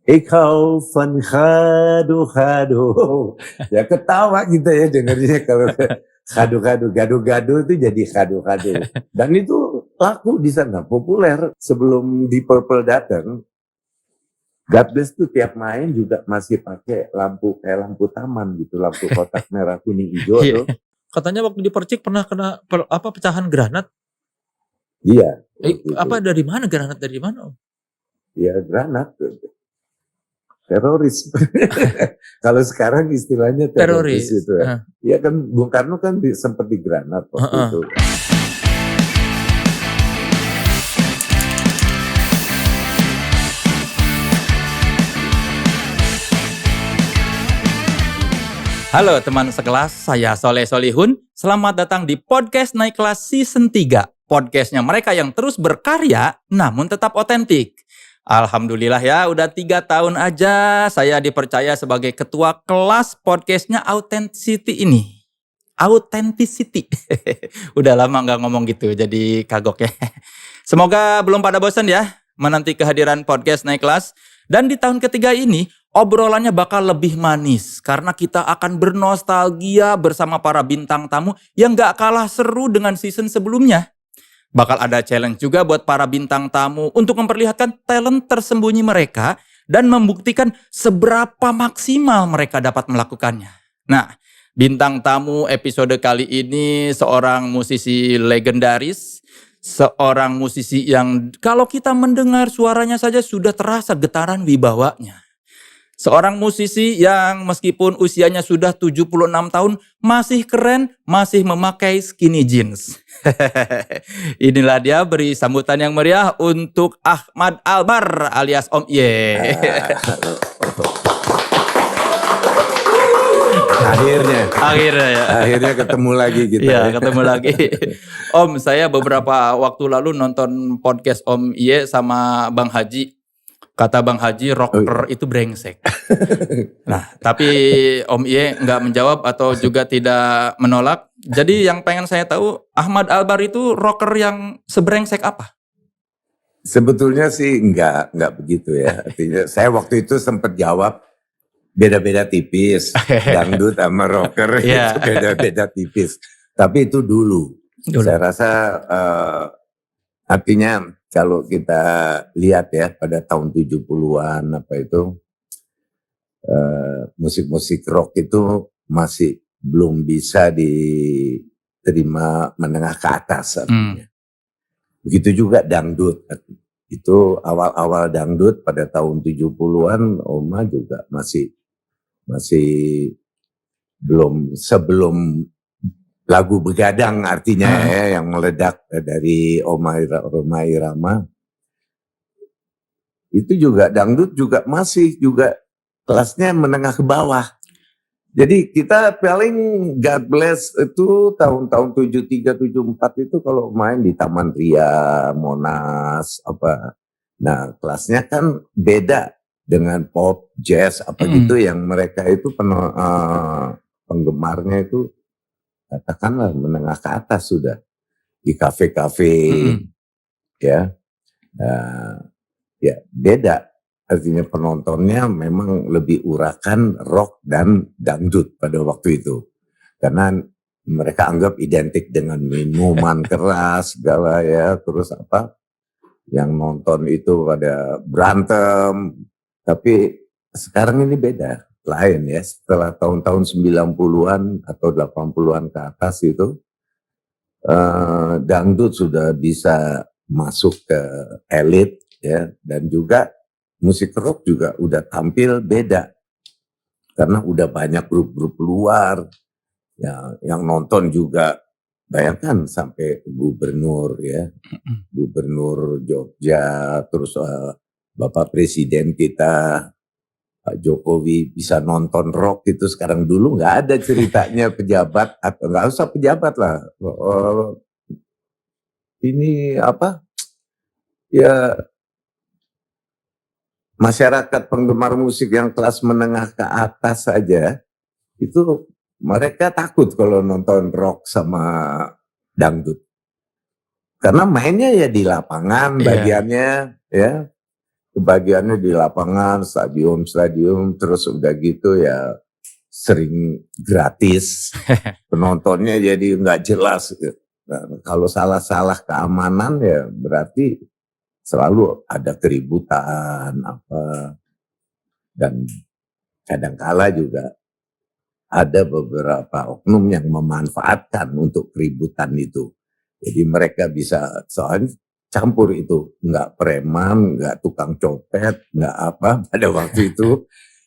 Ik hou van gado-gado. Ya ketawa kita ya dengarnya kalau gado-gado. Gado-gado itu jadi gado-gado. Dan itu laku di sana, populer. Sebelum Deep Purple datang, God Bless tuh tiap main juga masih pakai lampu kayak lampu taman gitu, lampu kotak merah kuning hijau tuh. Katanya waktu di Percik pernah kena pecahan granat. Iya. Dari mana granat dari mana? Ya granat. Teroris. Kalau sekarang istilahnya teroris itu ya. Ya kan Bung Karno kan sempat digranat waktu itu. Halo teman sekelas, saya Soleh Solihun. Selamat datang di Podcast Naik Kelas Season 3. Podcastnya mereka yang terus berkarya namun tetap otentik. Alhamdulillah ya, udah 3 tahun aja saya dipercaya sebagai ketua kelas podcastnya Authenticity ini. Authenticity. Udah lama gak ngomong gitu, jadi kagok ya. Semoga belum pada bosan ya menanti kehadiran podcast Naik Kelas. Dan di tahun ketiga ini, obrolannya bakal lebih manis. Karena kita akan bernostalgia bersama para bintang tamu yang gak kalah seru dengan season sebelumnya. Bakal ada challenge juga buat para bintang tamu untuk memperlihatkan talent tersembunyi mereka dan membuktikan seberapa maksimal mereka dapat melakukannya. Nah, bintang tamu episode kali ini seorang musisi legendaris, seorang musisi yang kalau kita mendengar suaranya saja sudah terasa getaran wibawanya. Seorang musisi yang meskipun usianya sudah 76 tahun masih keren, masih memakai skinny jeans. Inilah dia, beri sambutan yang meriah untuk Ahmad Albar alias Om Ye. Akhirnya ketemu lagi kita. Iya, ketemu lagi. Om, saya beberapa waktu lalu nonton podcast Om Ye sama Bang Haji. Kata Bang Haji, rocker itu brengsek. Nah, tapi Om Ye nggak menjawab atau juga tidak menolak. Jadi yang pengen saya tahu, Ahmad Albar itu rocker yang sebrengsek apa? Sebetulnya sih nggak begitu ya. Artinya saya waktu itu sempat jawab beda-beda tipis. Dangdut sama rocker itu beda-beda tipis. Tapi itu dulu. Saya rasa artinya kalau kita lihat ya pada tahun 70-an apa itu musik-musik rock itu masih belum bisa diterima menengah ke atas artinya. Begitu juga dangdut. Itu awal-awal dangdut pada tahun 70-an Oma juga masih belum sebelum lagu Begadang artinya ya yang meledak dari Rhoma Irama. Itu juga dangdut juga masih juga kelasnya menengah ke bawah. Jadi kita paling God Bless itu tahun-tahun 73 74 itu kalau main di Taman Ria, Monas apa. Nah, kelasnya kan beda dengan pop, jazz apa gitu yang mereka itu penggemarnya itu katakanlah menengah ke atas sudah di kafe-kafe ya. Ya beda, artinya penontonnya memang lebih urakan rock dan dangdut pada waktu itu. Karena mereka anggap identik dengan minuman keras segala ya, terus apa yang nonton itu pada berantem. Tapi sekarang ini beda, lain ya. Setelah tahun-tahun 90-an atau 80-an ke atas itu dangdut sudah bisa masuk ke elit ya, dan juga musik rock juga udah tampil beda karena udah banyak grup-grup luar ya yang nonton juga. Bayangkan sampai gubernur ya, gubernur Jogja, terus Bapak Presiden kita Pak Jokowi bisa nonton rock itu sekarang. Dulu nggak ada ceritanya pejabat atau nggak usah pejabat lah. Ini apa? Ya masyarakat penggemar musik yang kelas menengah ke atas saja itu mereka takut kalau nonton rock sama dangdut. Karena mainnya ya di lapangan bagiannya ya. kebagiannya di lapangan, stadium, terus udah gitu ya sering gratis, penontonnya jadi nggak jelas. Nah, kalau salah-salah keamanan ya berarti selalu ada keributan apa, dan kadangkala juga ada beberapa oknum yang memanfaatkan untuk keributan itu. Jadi mereka bisa soalnya campur itu, nggak preman, nggak tukang copet, nggak apa pada waktu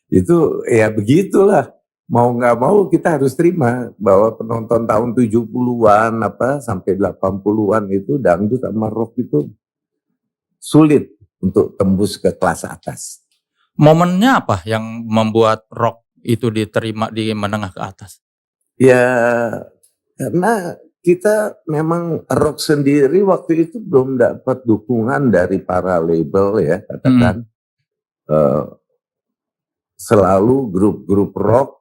itu ya begitulah. Mau nggak mau kita harus terima bahwa penonton tahun 70-an apa sampai 80-an itu dangdut sama rock itu sulit untuk tembus ke kelas atas. Momennya apa yang membuat rock itu diterima di menengah ke atas? Ya karena kita memang rock sendiri waktu itu belum dapat dukungan dari para label ya, katakan selalu grup-grup rock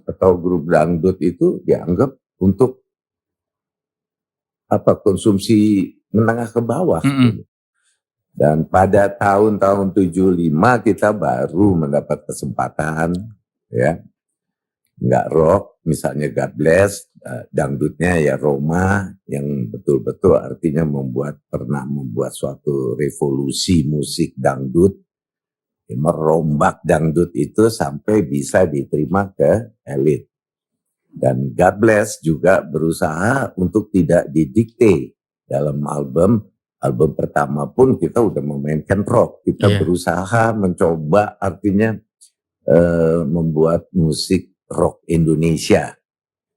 atau grup dangdut itu dianggap untuk konsumsi menengah ke bawah. Gitu. Dan pada tahun-tahun 75 kita baru mendapat kesempatan ya, nggak rock, misalnya God Bless, dangdutnya ya Roma yang betul-betul artinya pernah membuat suatu revolusi musik dangdut, merombak dangdut itu sampai bisa diterima ke elit. Dan God Bless juga berusaha untuk tidak didikte dalam album pertama pun kita udah memainkan rock. Kita berusaha mencoba artinya membuat musik rock Indonesia.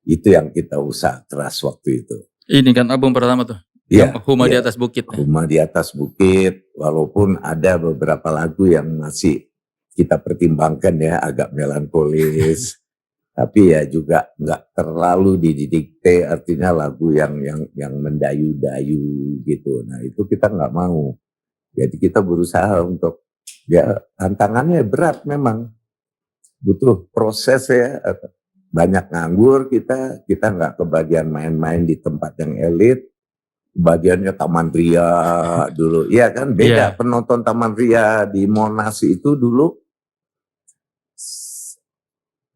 Itu yang kita usaha keras waktu itu. Ini kan album pertama tuh. Ya, yang Huma di atas bukit. Huma di atas bukit, walaupun ada beberapa lagu yang masih kita pertimbangkan ya agak melankolis. Tapi ya juga nggak terlalu didikte, artinya lagu yang mendayu-dayu gitu. Nah itu kita nggak mau. Jadi kita berusaha untuk ya tantangannya berat memang, butuh proses ya. Banyak nganggur kita nggak kebagian main-main di tempat yang elit. Bagiannya Taman Ria dulu, iya kan beda. Penonton Taman Ria di Monas itu dulu.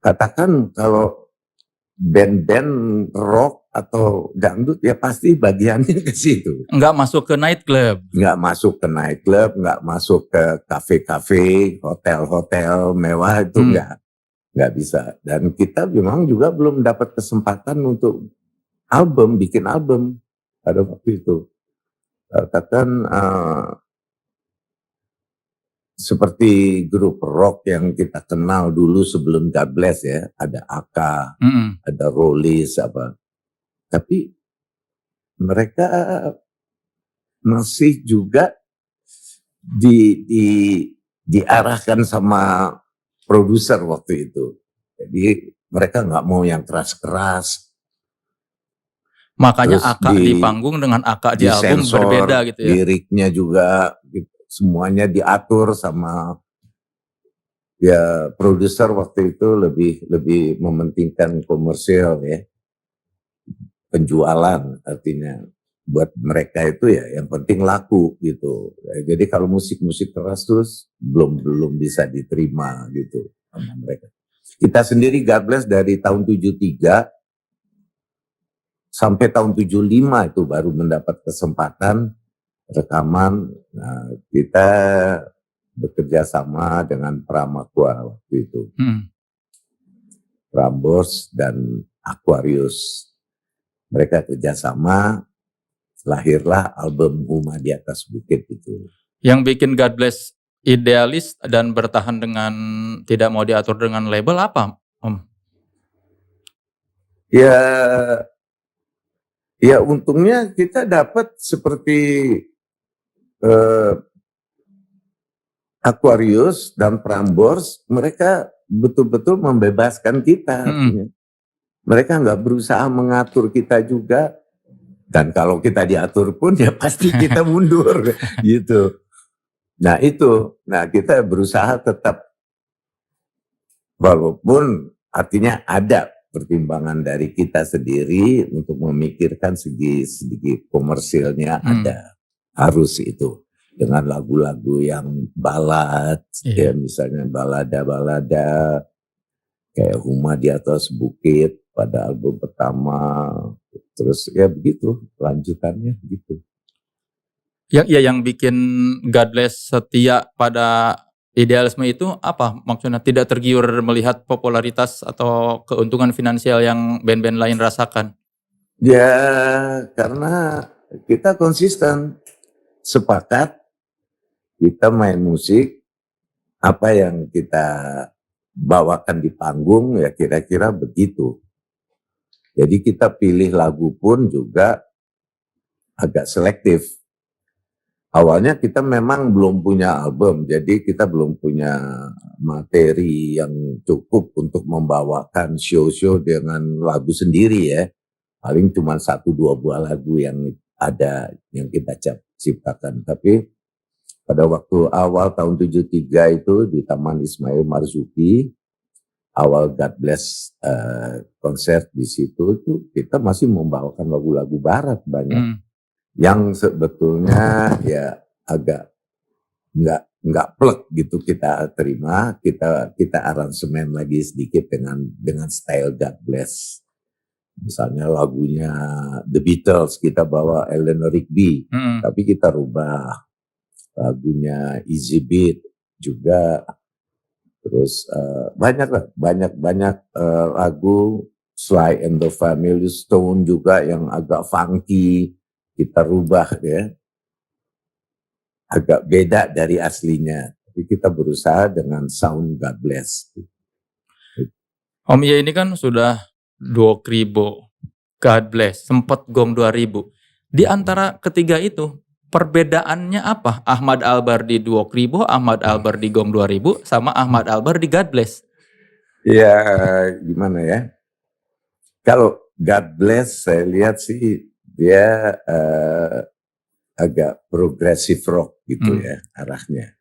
Katakan kalau band-band rock atau dangdut ya pasti bagiannya ke situ. Nggak masuk ke nightclub. Nggak masuk ke nightclub, nggak masuk ke kafe-kafe, hotel-hotel mewah itu nggak bisa. Dan kita memang juga belum dapat kesempatan untuk bikin album pada waktu itu. Katakan seperti grup rock yang kita kenal dulu sebelum God Bless ya, ada Aka, ada Rollies apa. Tapi mereka masih juga diarahkan sama produser waktu itu. Jadi mereka nggak mau yang keras-keras. Makanya Aka di panggung dengan Aka di album berbeda gitu ya. Liriknya juga gitu. Semuanya diatur sama ya produser waktu itu lebih mementingkan komersial ya, penjualan artinya buat mereka itu ya yang penting laku gitu. Jadi kalau musik keras terus belum bisa diterima gitu sama mereka. Kita sendiri God Bless dari tahun 73 sampai tahun 75 itu baru mendapat kesempatan rekaman. Nah, kita bekerja sama dengan Pramakua waktu itu. Prambors dan Aquarius. Mereka kerjasama, lahirlah album Huma di atas bukit itu. Yang bikin God Bless idealis dan bertahan dengan tidak mau diatur dengan label apa, Om? Ya untungnya kita dapat seperti Aquarius dan Prambors, mereka betul-betul membebaskan kita. Mereka nggak berusaha mengatur kita juga, dan kalau kita diatur pun ya pasti kita mundur gitu. Nah kita berusaha tetap, walaupun artinya ada pertimbangan dari kita sendiri untuk memikirkan segi komersilnya ada, harus itu. dengan lagu-lagu yang balad, ya misalnya balada-balada kayak Huma di Atas Bukit pada album pertama, terus ya begitu lanjutannya gitu. Yang bikin God Bless setia pada idealisme itu apa maksudnya? Tidak tergiur melihat popularitas atau keuntungan finansial yang band-band lain rasakan? Ya karena kita konsisten, sepakat kita main musik, apa yang kita bawakan di panggung ya kira-kira begitu. Jadi kita pilih lagu pun juga agak selektif. Awalnya kita memang belum punya album, jadi kita belum punya materi yang cukup untuk membawakan show-show dengan lagu sendiri ya. Paling cuma 1-2 buah lagu yang ada yang kita ciptakan. Tapi pada waktu awal tahun 73 itu di Taman Ismail Marzuki, awal God Bless konser di situ itu kita masih membawakan lagu-lagu barat banyak. Yang sebetulnya ya agak nggak plek gitu kita terima, kita aransemen lagi sedikit dengan style God Bless. Misalnya lagunya The Beatles kita bawa Eleanor Rigby, tapi kita rubah lagunya Easy Beat juga. Terus banyak lagu Sly and the Family Stone juga yang agak funky kita rubah ya, agak beda dari aslinya. Tapi kita berusaha dengan sound God Bless. Om Ye ini kan sudah Duo Kribo, God Bless, sempat Gong 2000. Di antara ketiga itu perbedaannya apa? Ahmad Albar di Duo Kribo, Ahmad Albar di Gong 2000, sama Ahmad Albar di God Bless. Ya gimana ya? Kalau God Bless saya lihat sih dia agak progressive rock gitu ya arahnya.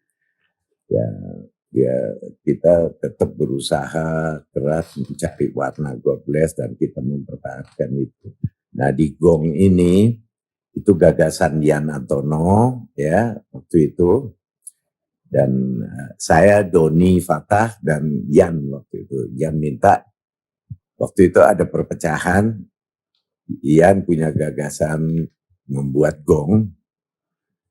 Ya kita tetap berusaha keras mencari warna God Bless dan kita mempertahankan itu. Nah di Gong ini itu gagasan Yan Antono ya waktu itu. Dan saya, Doni, Fatah, dan Yan waktu itu. Yan minta, waktu itu ada perpecahan, Yan punya gagasan membuat gong,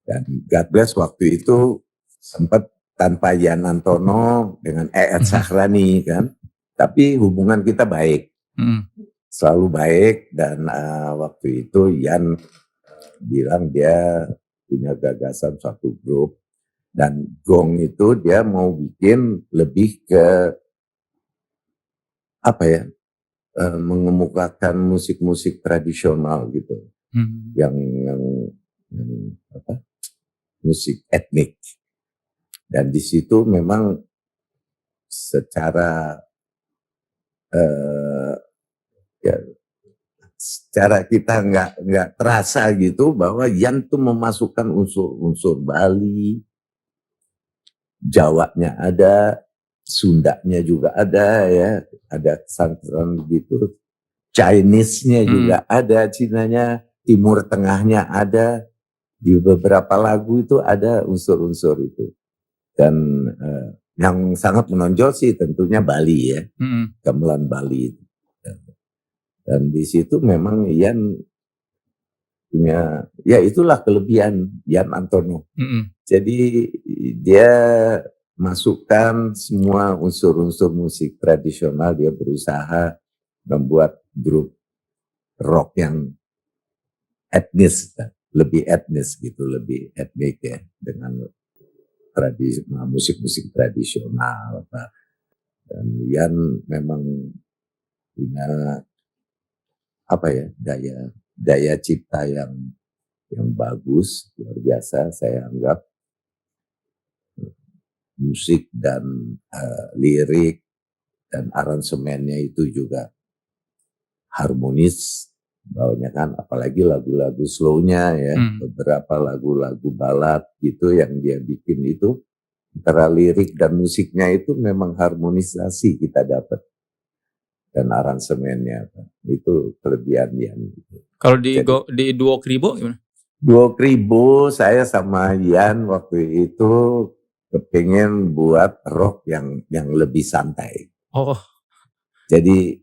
dan God Bless waktu itu sempat tanpa Yan Antono dengan Eet Sahrani kan, tapi hubungan kita baik, selalu baik, dan waktu itu Yan bilang dia punya gagasan suatu grup, dan gong itu dia mau bikin lebih ke apa ya, mengemukakan musik-musik tradisional gitu, yang apa, musik etnik. Dan di situ memang secara ya, secara kita nggak terasa gitu bahwa Yan tuh memasukkan unsur-unsur Bali, Jawanya ada, Sundanya juga ada ya, ada kesan-kesan gitu. Chinese-nya juga ada, Cinanya, Timur Tengahnya ada, di beberapa lagu itu ada unsur-unsur itu. Dan yang sangat menonjol sih tentunya Bali ya, gamelan Bali. Dan di situ memang Yan punya, ya itulah kelebihan Yan Antono. Jadi dia masukkan semua unsur-unsur musik tradisional, dia berusaha membuat grup rock yang etnis, lebih etnis gitu, lebih etnik ya, dengan musik-musik tradisional. Dan Yan memang punya apa ya, daya cipta yang bagus, luar biasa saya anggap. Musik dan lirik dan aransemennya itu juga harmonis, bawahnya kan, apalagi lagu-lagu slownya ya, beberapa lagu-lagu balad gitu yang dia bikin itu, antara lirik dan musiknya itu memang harmonisasi kita dapat, dan aransemennya itu kelebihan yang gitu. Kalau di Duo Kribo gimana? Duo Kribo, saya sama Ian waktu itu kepingin buat rock yang lebih santai. Oh, Jadi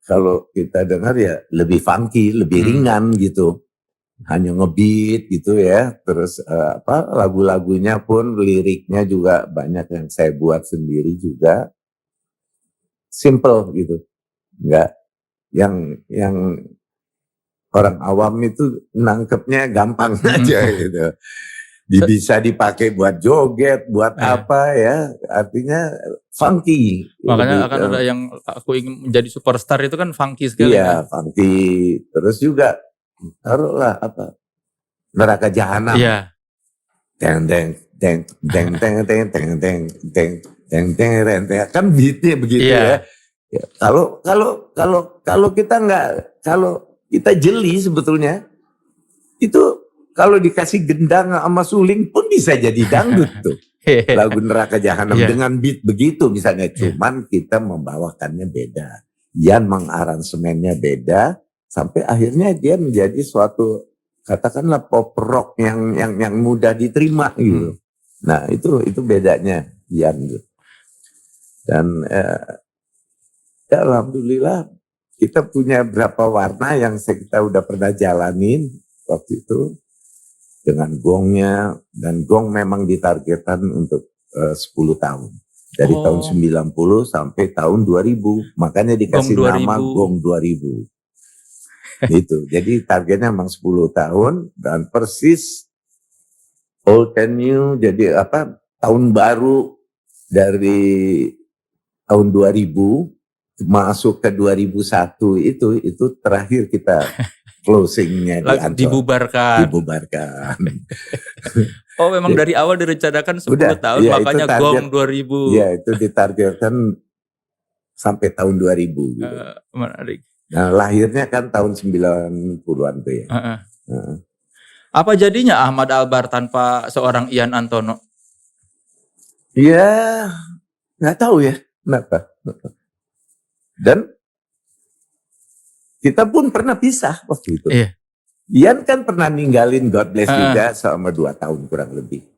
kalau kita dengar ya lebih funky, lebih ringan gitu. Hanya ngebeat gitu ya. Terus lagu-lagunya pun liriknya juga banyak yang saya buat sendiri juga. Simple gitu. Enggak yang orang awam itu nangkepnya gampang aja gitu. Bisa dipakai buat joget, buat apa ya, artinya funky. Makanya akan ada yang aku ingin menjadi superstar itu kan funky sekali Iya, kan. funky. Terus juga taruhlah neraka jahanam. Iya. Teng teng teng teng teng teng teng teng teng teng teng teng, kan beatnya begitu ya. Ya, kalau kita jeli sebetulnya itu kalau dikasih gendang sama suling pun bisa jadi dangdut tuh. Lagu Neraka Jahanam dengan beat begitu misalnya, cuman kita membawakannya beda. Ian mengaransemennya beda sampai akhirnya dia menjadi suatu katakanlah pop rock yang mudah diterima gitu. Nah, itu bedanya Ian gitu. Dan ya alhamdulillah kita punya berapa warna yang kita udah pernah jalanin waktu itu dengan gongnya, dan gong memang ditargetkan untuk 10 tahun. Dari tahun 90 sampai tahun 2000. Makanya dikasih nama Gong 2000. Gitu. Jadi targetnya memang 10 tahun dan persis old and new, jadi tahun baru dari tahun 2000 masuk ke 2001 itu terakhir kita closingnya di Ancol. Dibubarkan. Oh, memang dari awal direncanakan 10 tahun, ya, makanya Gong 2000. Iya, itu ditargetkan sampai tahun 2000 gitu. Menarik. Nah, lahirnya kan tahun 90-an tuh ya. Apa jadinya Ahmad Albar tanpa seorang Ian Antono? Ya, nggak tahu ya kenapa. Dan kita pun pernah pisah waktu itu. Iya. Ian kan pernah ninggalin God Bless juga selama 2 tahun kurang lebih.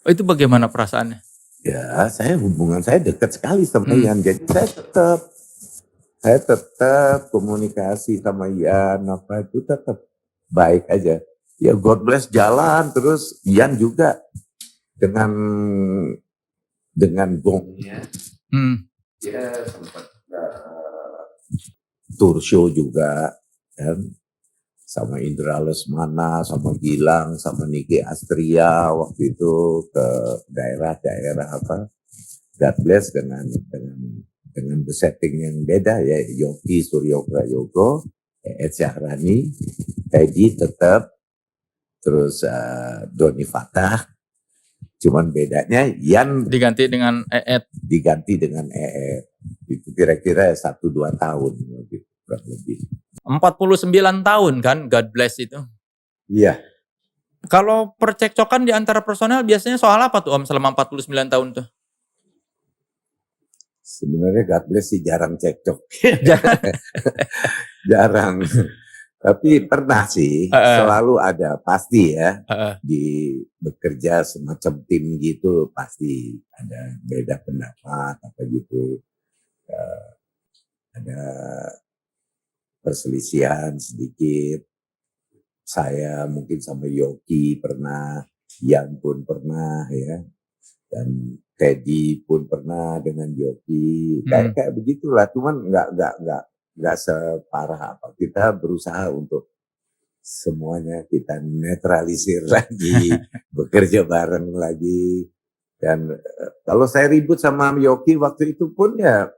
Oh, itu bagaimana perasaannya? Ya, hubungan saya dekat sekali sama Ian. Jadi saya tetap komunikasi sama Ian, itu tetap baik aja. Ya God Bless jalan, terus Ian juga dengan gongnya. Ya sempat tour show juga kan, sama Indra Lesmana, sama Gilang, sama Niki Astria waktu itu ke daerah-daerah God Bless dengan setting yang beda ya, Yogi Suryo Prayogo, Ed Syahrani, Teddy tetap, terus Doni Fatah, cuman bedanya Ian diganti dengan Eed. Itu kira-kira 1-2 tahun gitu, kurang lebih. 49 tahun kan God Bless itu. Iya. Kalau percekcokan di antara personel biasanya soal apa tuh Om selama 49 tahun tuh? Sebenarnya God Bless sih jarang cekcok. Jarang. Tapi pernah sih, selalu ada, pasti ya. Di bekerja semacam tim gitu pasti ada beda pendapat apa gitu. Ada perselisihan sedikit. Saya mungkin sama Yogi pernah, Ian pun pernah ya. Dan Teddy pun pernah dengan Yogi. Kayak begitulah, cuman nggak separah apa. Kita berusaha untuk semuanya kita netralisir lagi, bekerja bareng lagi. Dan kalau saya ribut sama Yogi waktu itu pun ya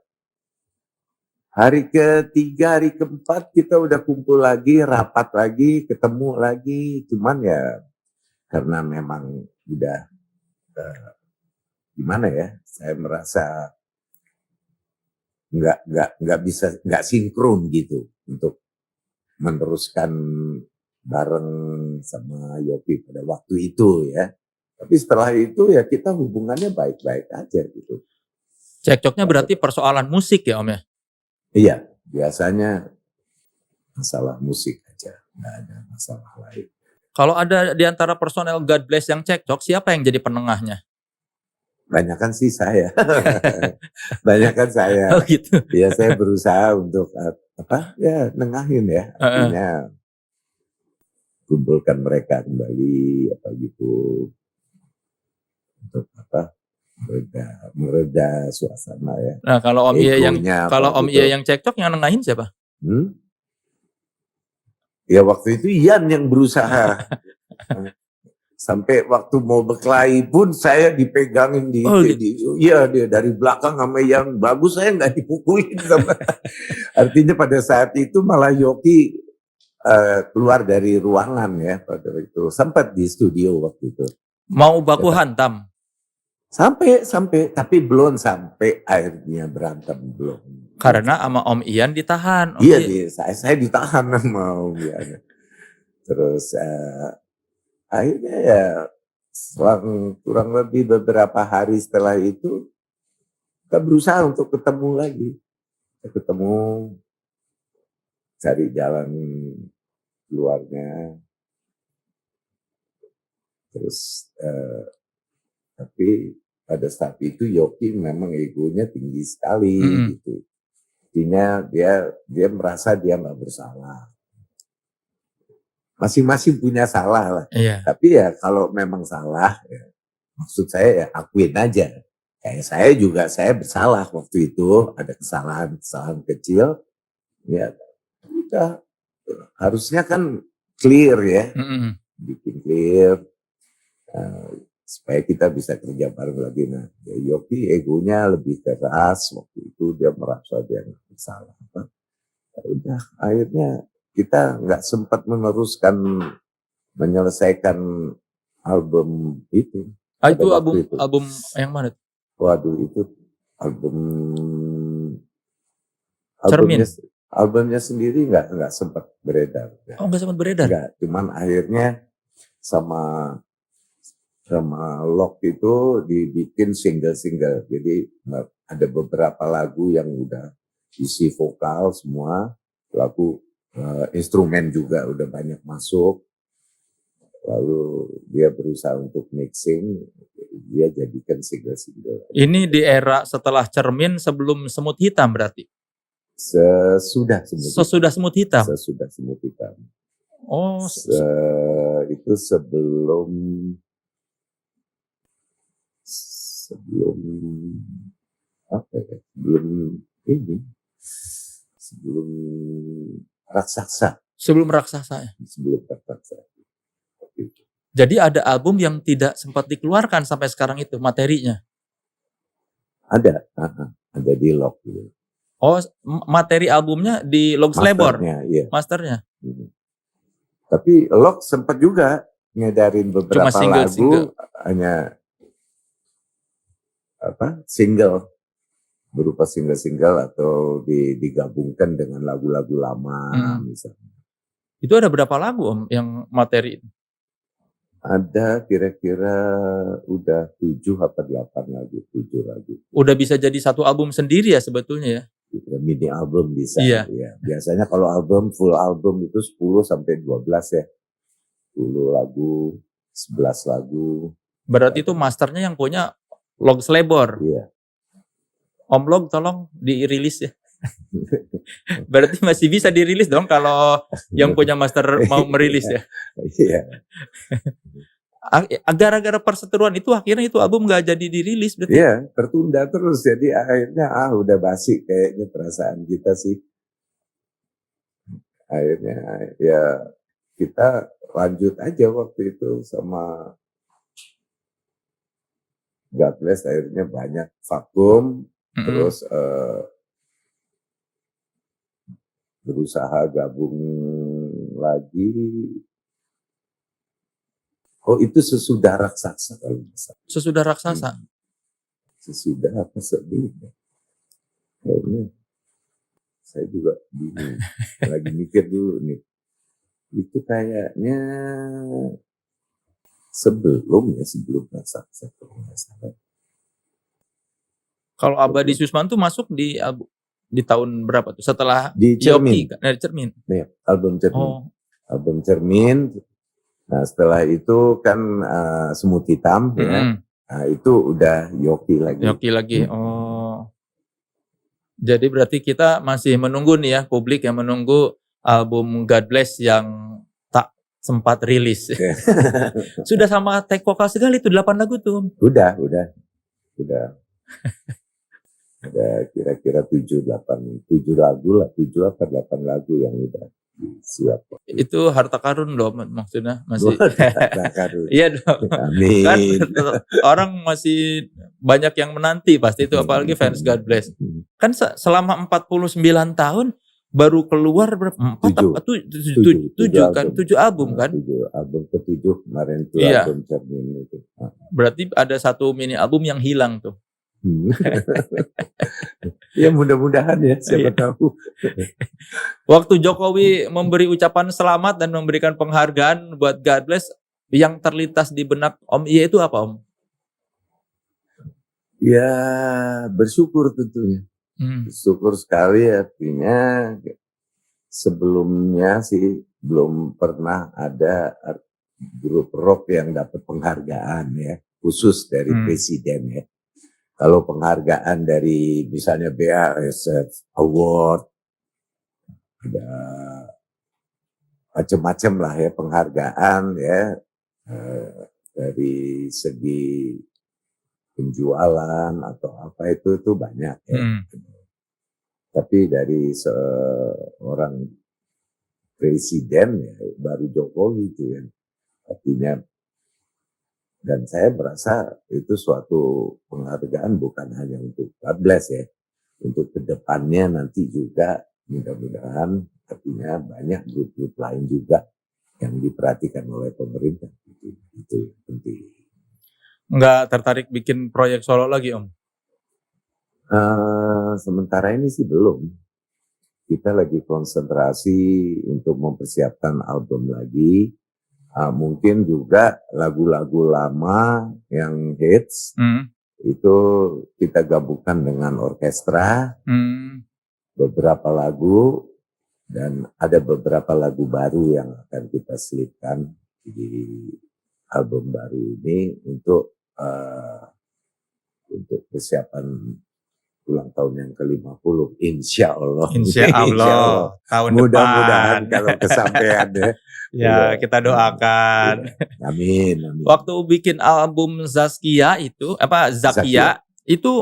hari ke-3, hari ke-4 kita udah kumpul lagi, rapat lagi, ketemu lagi. Cuman ya karena memang udah gimana ya, saya merasa nggak sinkron gitu untuk meneruskan bareng sama Yopi pada waktu itu ya. Tapi setelah itu ya kita hubungannya baik-baik aja gitu. Cekcoknya berarti persoalan musik ya Om ya? Iya, biasanya masalah musik aja, nggak ada masalah lain. Kalau ada di antara personel God Bless yang cekcok, siapa yang jadi penengahnya? Banyakan sih saya. Banyakan saya. Oh gitu. Ya saya berusaha untuk nengahin ya. Heeh. Artinya kumpulkan mereka kembali apa gitu untuk mereda suasana ya. Nah, kalau Om Ie Egonya yang cekcok, yang nengahin siapa? Ya waktu itu Ian yang berusaha. Sampai waktu mau berkelahi pun saya dipegangin dia dari belakang sama Ian. Bagus, saya nggak dipukulin sama. Artinya pada saat itu malah Yoki keluar dari ruangan ya pada itu. Sempat di studio waktu itu. Mau baku hantam? Sampai tapi belum sampai akhirnya berantem, belum. Karena sama Om Ian ditahan. Iya, saya ditahan sama Om Ian. Terus akhirnya ya selang kurang lebih beberapa hari setelah itu kita berusaha untuk ketemu lagi. Kita ketemu, cari jalan keluarnya. Terus tapi pada saat itu Yoki memang egonya tinggi sekali gitu. Artinya dia merasa dia nggak bersalah. Masing-masing punya salah lah. Iya. Tapi ya kalau memang salah, ya, maksud saya ya akuin aja. Kayak saya bersalah waktu itu, ada kesalahan kecil. Ya udah, harusnya kan clear ya. Bikin clear. Supaya kita bisa kerja bareng lagi. Nah, Yoki egonya lebih keras waktu itu, dia merasa dia nggak bersalah. Ya udah, akhirnya kita nggak sempat menyelesaikan album itu. Itu album yang mana? Waduh, itu albumnya sendiri nggak sempat beredar. Oh, nggak sempat beredar? Nggak, cuman akhirnya sama Lock itu dibikin single. Jadi ada beberapa lagu yang udah isi vokal semua, lagu instrumen juga udah banyak masuk. Lalu dia berusaha untuk mixing, dia jadikan single. Ini di era setelah Cermin, sebelum Semut Hitam berarti? Sesudah Semut Hitam. Oh, itu sebelum Raksasa. Sebelum Raksasa. Jadi ada album yang tidak sempat dikeluarkan sampai sekarang itu materinya? Ada di Lock. Oh, materi albumnya di Logs Labor? Masternya. Tapi Lock sempat juga ngedarin beberapa lagu, hanya single, berupa single atau digabungkan dengan lagu-lagu lama misalnya. Itu ada berapa lagu Om yang materi itu? Ada kira-kira udah 7 atau 8 lagu, 7 lagu. Udah bisa jadi satu album sendiri ya sebetulnya ya? Mini album bisa. Iya. Ya. Biasanya kalau full album itu 10 sampai 12 ya. 10 lagu, 11 lagu. Berarti itu masternya yang punya Logs Labor. Iya. Om Log tolong dirilis ya. Berarti masih bisa dirilis dong kalau yang punya master mau merilis ya. Iya. Gara-gara perseteruan itu akhirnya itu album gak jadi dirilis berarti. Iya, tertunda terus. Jadi akhirnya udah basi kayaknya perasaan kita sih. Akhirnya ya kita lanjut aja waktu itu sama God Bless, akhirnya banyak vakum. Terus berusaha gabung lagi. Oh, itu sesudah Raksasa kalau misalnya. Sesudah Raksasa? Sesudah apa sebelumnya? Kayaknya saya juga bingung. Lagi mikir dulu nih. Itu kayaknya sebelum Raksasa. Kalau Abadi Susman tuh masuk di tahun berapa tuh? Setelah di Cermin. Dari Cermin. Nih, album Cermin. Oh. Album Cermin. Nah setelah itu kan Semut Hitam ya. Nah itu udah Yoki lagi. Yoki lagi. Oh. Jadi berarti kita masih menunggu nih ya, publik yang menunggu album God Bless yang tak sempat rilis. Sudah sama take vokal segala itu 8 lagu tuh. Udah. Ada kira-kira 7 lagu lah, 7 atau 8 lagu yang udah siap. Itu harta karun loh maksudnya masih. Harta karun. Iya dong. Amin. Kan orang masih banyak yang menanti pasti itu, apalagi fans God Bless. Kan selama 49 tahun baru keluar berapa? 7 kan? 7 album kan? 7 album ke-7 kemarin itu Iya. album Cermin itu. Berarti ada satu mini album yang hilang tuh. Ya mudah-mudahan ya, siapa tahu. Waktu Jokowi memberi ucapan selamat dan memberikan penghargaan buat God Bless, yang terlintas di benak Om Iye itu apa Om? Ya bersyukur tentunya. Bersyukur sekali, artinya sebelumnya sih belum pernah ada grup rock yang dapat penghargaan ya, khusus dari presiden ya. Kalau penghargaan dari misalnya BASF Award, ada macam-macam lah ya penghargaan ya, dari segi penjualan atau apa itu banyak ya. Tapi dari seorang presiden ya baru Jokowi itu yang artinya. Dan saya merasa itu suatu penghargaan bukan hanya untuk God Bless ya, untuk kedepannya nanti juga mudah-mudahan artinya banyak grup-grup lain juga yang diperhatikan oleh pemerintah. Itu penting. Nggak tertarik bikin proyek solo lagi Om? Sementara ini sih belum. Kita lagi konsentrasi untuk mempersiapkan album lagi. Mungkin juga lagu-lagu lama yang hits itu kita gabungkan dengan orkestra, beberapa lagu, dan ada beberapa lagu baru yang akan kita selipkan di album baru ini untuk persiapan ulang tahun yang ke-50, insya Allah. Tahun mudah-mudahan depan. kalau kesampaian ya. Ya, kita doakan. Amin. Waktu bikin album Zakia itu itu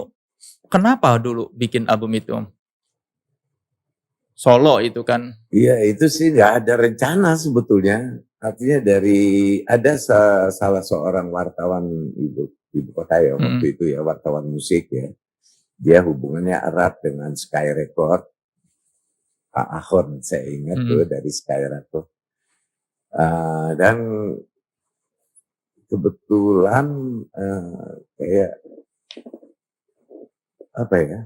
kenapa dulu bikin album itu? Solo itu kan? Iya, itu sih nggak ada rencana sebetulnya. Artinya ada salah seorang wartawan ibu kota ya waktu itu ya, wartawan musik ya. Dia hubungannya erat dengan Sky Record. Pak Ahon saya ingat tuh dari Sky Record. Dan kebetulan kayak apa ya,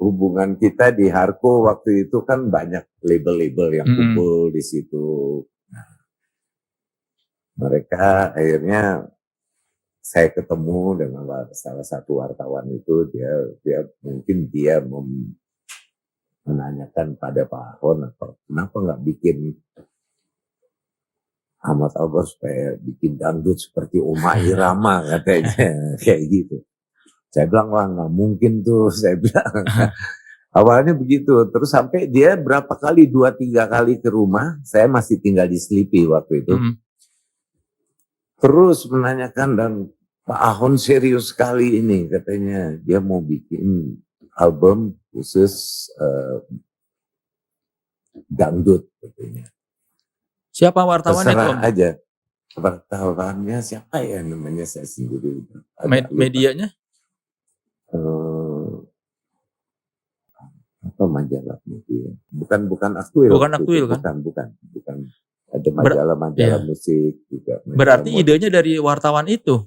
hubungan kita di Harko waktu itu kan banyak label-label yang kumpul di situ. Nah, mereka akhirnya saya ketemu dengan salah satu wartawan itu, dia mungkin menanyakan pada Pak Ahon, kenapa nggak bikin Ahmad Albar supaya bikin dangdut seperti Oma Irama katanya, kayak gitu. Saya bilang, wah nggak mungkin tuh, saya bilang. Awalnya begitu, terus sampai dia berapa kali, 2-3 kali ke rumah, saya masih tinggal di Sleepy waktu itu. Terus menanyakan, dan Pak Ahon serius sekali ini, katanya dia mau bikin album khusus dangdut katanya. Siapa wartawannya itu Om? Aja. Wartawannya siapa ya namanya, saya sendiri. Medianya? Apa majalah media? Bukan Aktuil. Bukan. Ada majalah musik juga. Berarti idenya dari wartawan itu?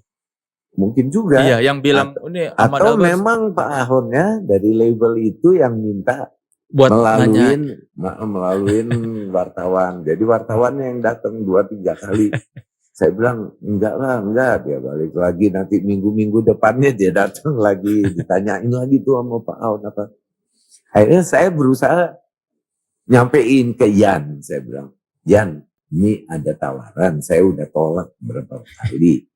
Mungkin juga. Iya, yang bilang ini Ahmad atau Albar. Memang Pak Ahonnya dari label itu yang minta buat melalui wartawan. Jadi wartawannya yang datang 2-3 kali. Saya bilang enggak, dia balik lagi nanti minggu-minggu depannya dia datang lagi, ditanyain lagi tuh sama Pak Ahon apa. Akhirnya saya berusaha nyampein ke Yan, saya bilang, Jan, ini ada tawaran, saya udah tolak berapa kali.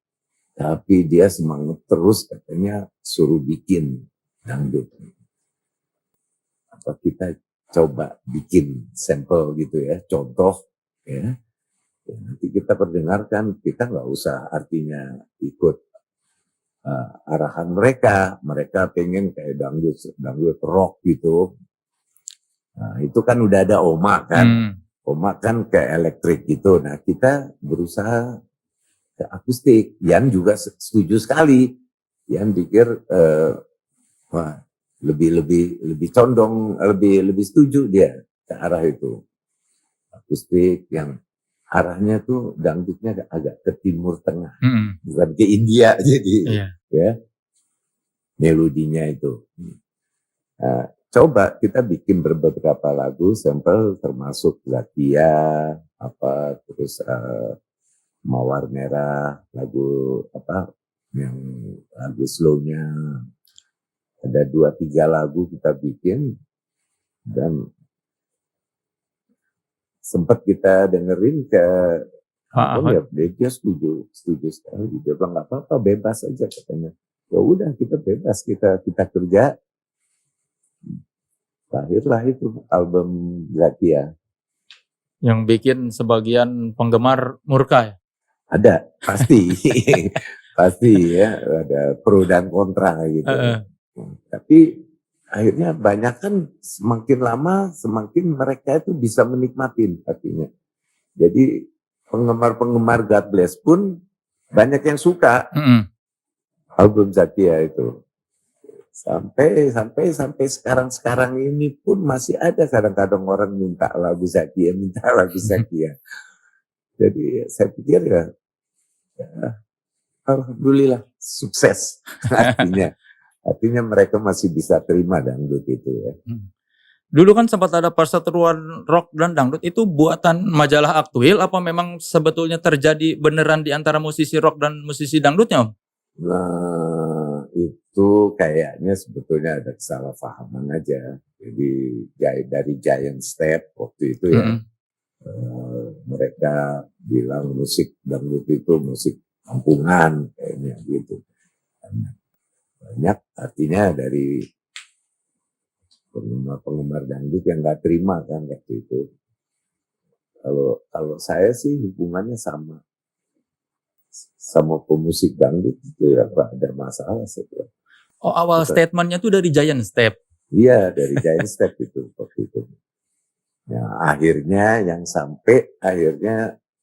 Tapi dia semangat terus, katanya suruh bikin dangdut. Apa kita coba bikin sampel gitu ya, contoh ya. Ya, nanti kita perdengarkan, kita nggak usah artinya ikut arahan mereka pengen kayak dangdut rock gitu. Nah, itu kan udah ada Oma kan, Oma kan kayak elektrik gitu. Nah kita berusaha ke akustik. Yan juga setuju sekali. Yan pikir wah lebih condong, lebih setuju dia ke arah itu. Akustik yang arahnya tuh dangdutnya agak ke timur tengah, bukan ke India jadi, ya melodinya itu. Nah, coba kita bikin beberapa lagu sampel termasuk Zakia, apa terus Mawar Merah, lagu apa yang lagu slownya ada 2-3 lagu kita bikin dan sempat kita dengerin ke ya dia setuju sekali. Dia bilang nggak apa-apa, bebas aja katanya. Ya udah kita bebas, kita kerja. Lahirlah itu album Zakia. Yang bikin sebagian penggemar murka ya? Ada, pasti. Pasti ya, ada pro dan kontra gitu. Tapi akhirnya banyak kan semakin lama semakin mereka itu bisa menikmatin artinya. Jadi penggemar God Bless pun banyak yang suka album Zakia itu. Sampai sekarang ini pun masih ada kadang-kadang orang minta lagu Zakia. Jadi saya pikir ya alhamdulillah sukses artinya mereka masih bisa terima dangdut itu ya. Dulu kan sempat ada perseteruan rock dan dangdut, itu buatan majalah Aktuil apa memang sebetulnya terjadi beneran di antara musisi rock dan musisi dangdutnya, Om? Nah, itu kayaknya sebetulnya ada kesalahpahaman aja. Jadi dari Giant Step waktu itu ya, mereka bilang musik dangdut itu musik kampungan kayaknya gitu. Banyak artinya dari penggemar dangdut yang nggak terima kan waktu itu. Kalau saya sih hubungannya sama pemusik dangdut itu ya nggak ada masalah sebenarnya. Oh, awal statementnya tuh dari Giant Step. Iya, dari Giant Step itu waktu itu. Ya, akhirnya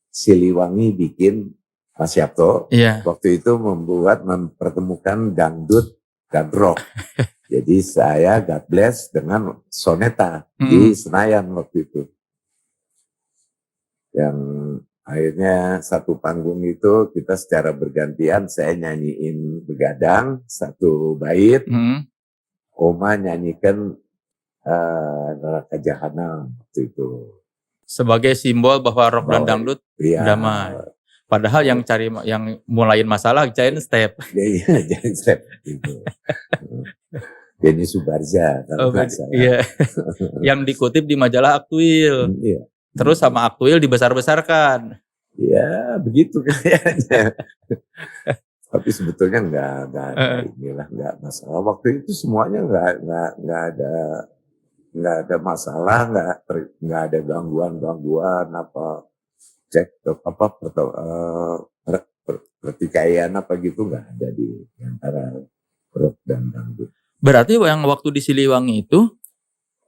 Siliwangi bikin Mas Yapto. Waktu itu mempertemukan dangdut dan rock. Jadi saya God Bless dengan Soneta di Senayan waktu itu. Yang akhirnya satu panggung itu kita secara bergantian, saya nyanyiin Begadang satu bait, Oma nyanyikan Neraka Jahanam waktu itu. Sebagai simbol bahwa rock dan dangdut damai. Padahal yang mulain masalah Giant Step. Iya, Giant Step gitu. Denny Subarja kalau nggak salah. Iya. Yang dikutip di majalah Aktuil. Iya. Terus sama Aktuil dibesar-besarkan. Ya begitu kayaknya. Tapi sebetulnya nggak masalah. Waktu itu semuanya nggak ada masalah, nggak ada gangguan apa pertikaian apa gitu, nggak ada di antara rock dan dangdut. Berarti yang waktu di Siliwangi itu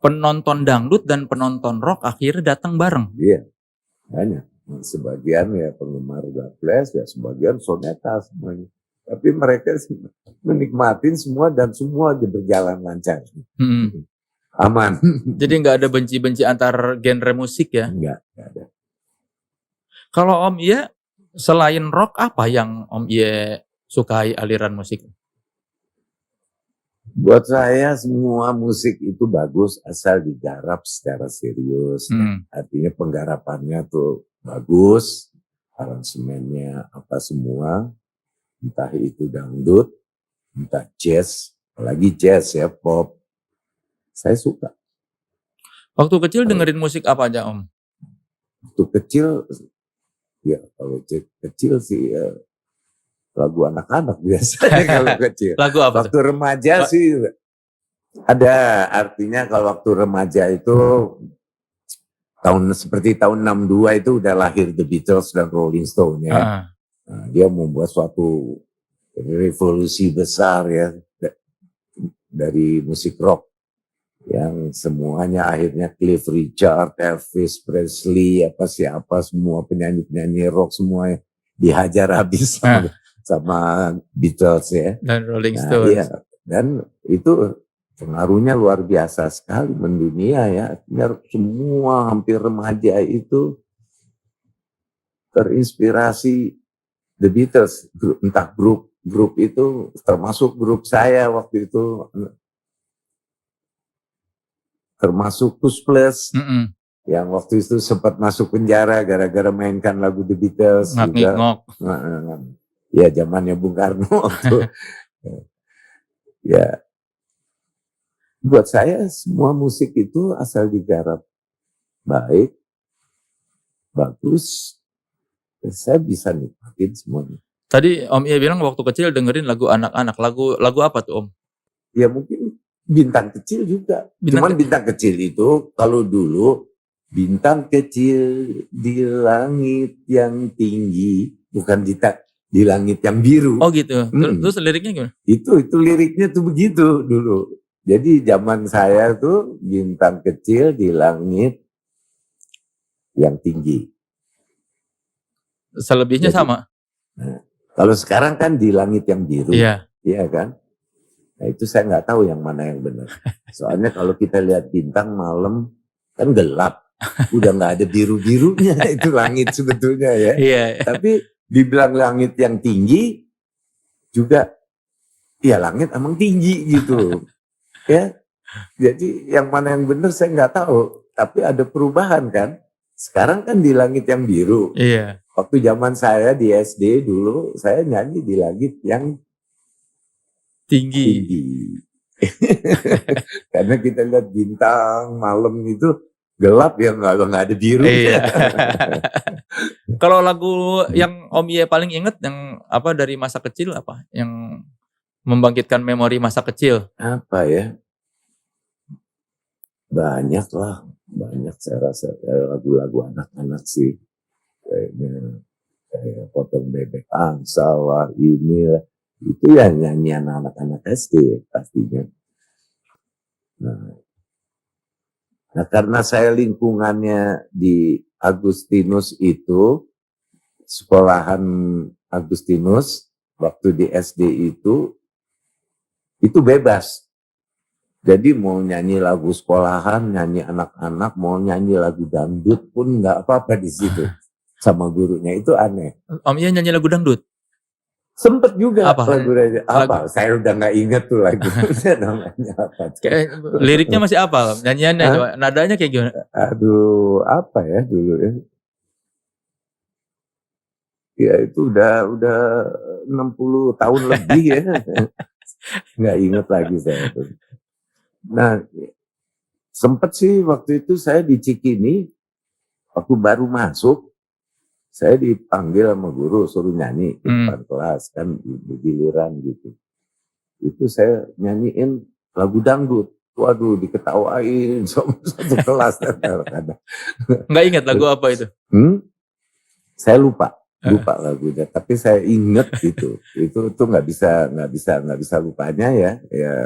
penonton dangdut dan penonton rock akhirnya datang bareng. Iya, banyak. Sebagian ya penggemar God Bless, ya sebagian Soneta semuanya. Tapi mereka menikmatin semua dan semua berjalan lancar. Aman. Jadi nggak ada benci-benci antar genre musik ya? Nggak ada. Kalau Om Ie, selain rock apa yang Om Ie sukai aliran musik? Buat saya semua musik itu bagus asal digarap secara serius. Artinya penggarapannya tuh bagus, aransemennya apa semua, entah itu dangdut, entah jazz, apalagi jazz ya, pop. Saya suka. Waktu kecil dengerin musik apa aja Om? Waktu kecil, ya kalau kecil sih ya, lagu anak-anak biasanya kalau kecil. Lagu apa Waktu tuh? remaja sih ada, artinya kalau waktu remaja itu seperti tahun 62 itu udah lahir The Beatles dan Rolling Stone ya. Heeh. Nah, dia membuat suatu revolusi besar ya dari musik rock yang semuanya akhirnya Cliff Richard, Elvis Presley, apa siapa semua penyanyi-penyanyi rock semua dihajar habis sama Beatles ya. Dan Rolling Nah, Stones. iya. Dan itu pengaruhnya luar biasa sekali mendunia ya. Artinya semua hampir remaja itu terinspirasi The Beatles, entah grup itu termasuk grup saya waktu itu, termasuk Kus Plus yang waktu itu sempat masuk penjara gara-gara mainkan lagu The Beatles juga. Ya zamannya Bung Karno tuh. Ya, buat saya semua musik itu asal digarap baik, bagus, saya bisa nikmatin semuanya. Tadi Om Ie bilang waktu kecil dengerin lagu anak-anak. Lagu apa tuh Om? Ya mungkin Bintang Kecil juga. Cuman Bintang Kecil itu kalau dulu bintang kecil di langit yang tinggi, bukan di langit yang biru. Oh gitu. Terus liriknya gimana? Itu liriknya tuh begitu dulu. Jadi zaman saya tuh bintang kecil di langit yang tinggi. Selebihnya sama? Nah, kalau sekarang kan di langit yang biru. Iya kan? Nah itu saya nggak tahu yang mana yang benar. Soalnya kalau kita lihat bintang malam kan gelap. Udah nggak ada biru-birunya itu langit sebetulnya ya. Tapi dibilang langit yang tinggi juga ya langit emang tinggi gitu. Ya. Jadi yang mana yang benar saya nggak tahu. Tapi ada perubahan kan. Sekarang kan di langit yang biru. Waktu zaman saya di SD dulu saya nyanyi di langit yang tinggi. Karena kita lihat bintang malam itu gelap ya nggak ada biru. Kalau lagu yang Om Ie paling inget yang apa dari masa kecil apa? Yang membangkitkan memori masa kecil? Apa ya? Banyak lah, banyak saya rasa lagu-lagu anak-anak sih. Kayak Potong Bebek Angsa lah, ini lah. Itu ya nyanyian anak-anak SD pastinya. Nah karena saya lingkungannya di Agustinus itu, sekolahan Agustinus, waktu di SD itu bebas. Jadi mau nyanyi lagu sekolahan, nyanyi anak-anak, mau nyanyi lagu dangdut pun nggak apa-apa di situ. Sama gurunya, itu aneh. Om Ie nyanyi lagu dangdut? Sempet juga lagu saya udah nggak inget tuh lagu namanya apa. Liriknya masih apa? Nyanyiannya coba, nadanya kayak gimana? Aduh, apa ya dulu ya? Ya itu udah 60 tahun lebih ya. Nggak inget lagi saya tuh. Nah, sempet sih waktu itu saya di Cikini, waktu baru masuk, saya dipanggil sama guru suruh nyanyi di depan kelas kan giliran gitu. Itu saya nyanyiin lagu dangdut. Waduh, diketawain sama satu kelas kadang-kadang. Nggak ingat lagu apa itu? Saya lupa lagunya, tapi saya inget gitu. Itu tuh nggak bisa lupanya ya. Ya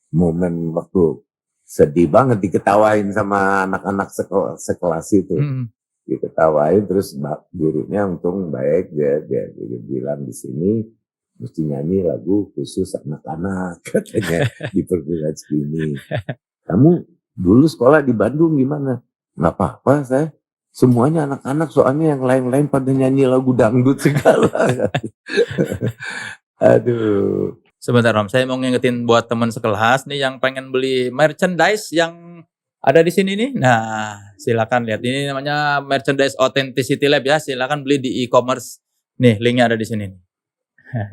momen waktu sedih banget diketawain sama anak-anak sekelas itu. Diketawain terus gurunya untung baik dia bilang di sini mesti nyanyi lagu khusus anak-anak katanya di perguruan segini. Kamu dulu sekolah di Bandung gimana? Nggak apa-apa saya. Semuanya anak-anak soalnya yang lain-lain pada nyanyi lagu dangdut segala. Aduh. Sebentar Om, saya mau ngingetin buat teman sekelas nih yang pengen beli merchandise yang ada di sini nih. Nah, silakan lihat ini namanya merchandise Authenticity Lab ya. Silakan beli di e-commerce. Nih, linknya ada di sini nih.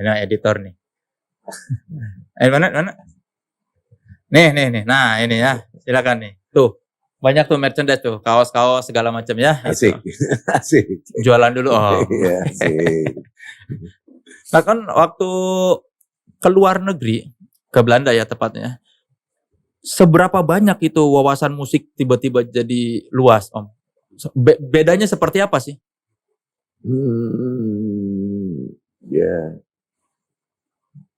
Nah, editor nih. Mana? Nih. Nah, ini ya. Silakan nih. Tuh. Banyak tuh merchandise tuh, kaos-kaos segala macam ya. Asik, Itu. asik. Jualan dulu. Oh. Iya, asik. Nah kan waktu ke luar negeri, ke Belanda ya tepatnya. Seberapa banyak itu wawasan musik tiba-tiba jadi luas, Om? Bedanya seperti apa sih? Ya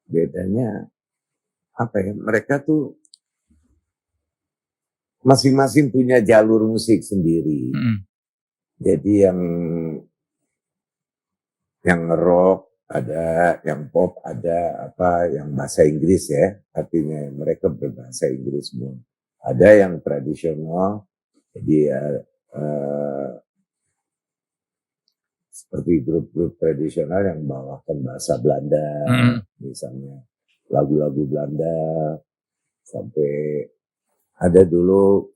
bedanya apa ya? Mereka tuh masing-masing punya jalur musik sendiri. Jadi yang rock ada, yang pop ada, apa yang bahasa Inggris ya, artinya mereka berbahasa Inggris semua. Ada yang tradisional, jadi seperti grup-grup tradisional yang membawakan bahasa Belanda, misalnya lagu-lagu Belanda, sampai ada dulu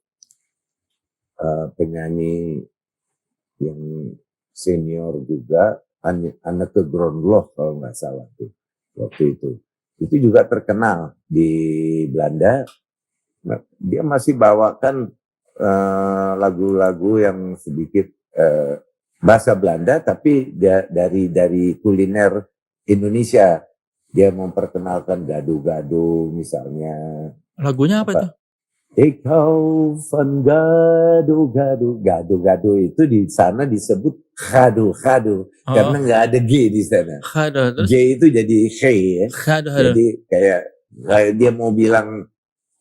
penyanyi yang senior juga, Anneke Grönloh kalau nggak salah tuh waktu itu juga terkenal di Belanda. Dia masih bawakan lagu-lagu yang sedikit bahasa Belanda, tapi dia dari kuliner Indonesia. Dia memperkenalkan gado-gado misalnya. Lagunya apa itu? Ik hou van gado-gado. Gado-gado itu di sana disebut gado-gado. Karena nggak ada G di sana. Gado, terus? G itu jadi G ya. Gado. Jadi kayak dia mau bilang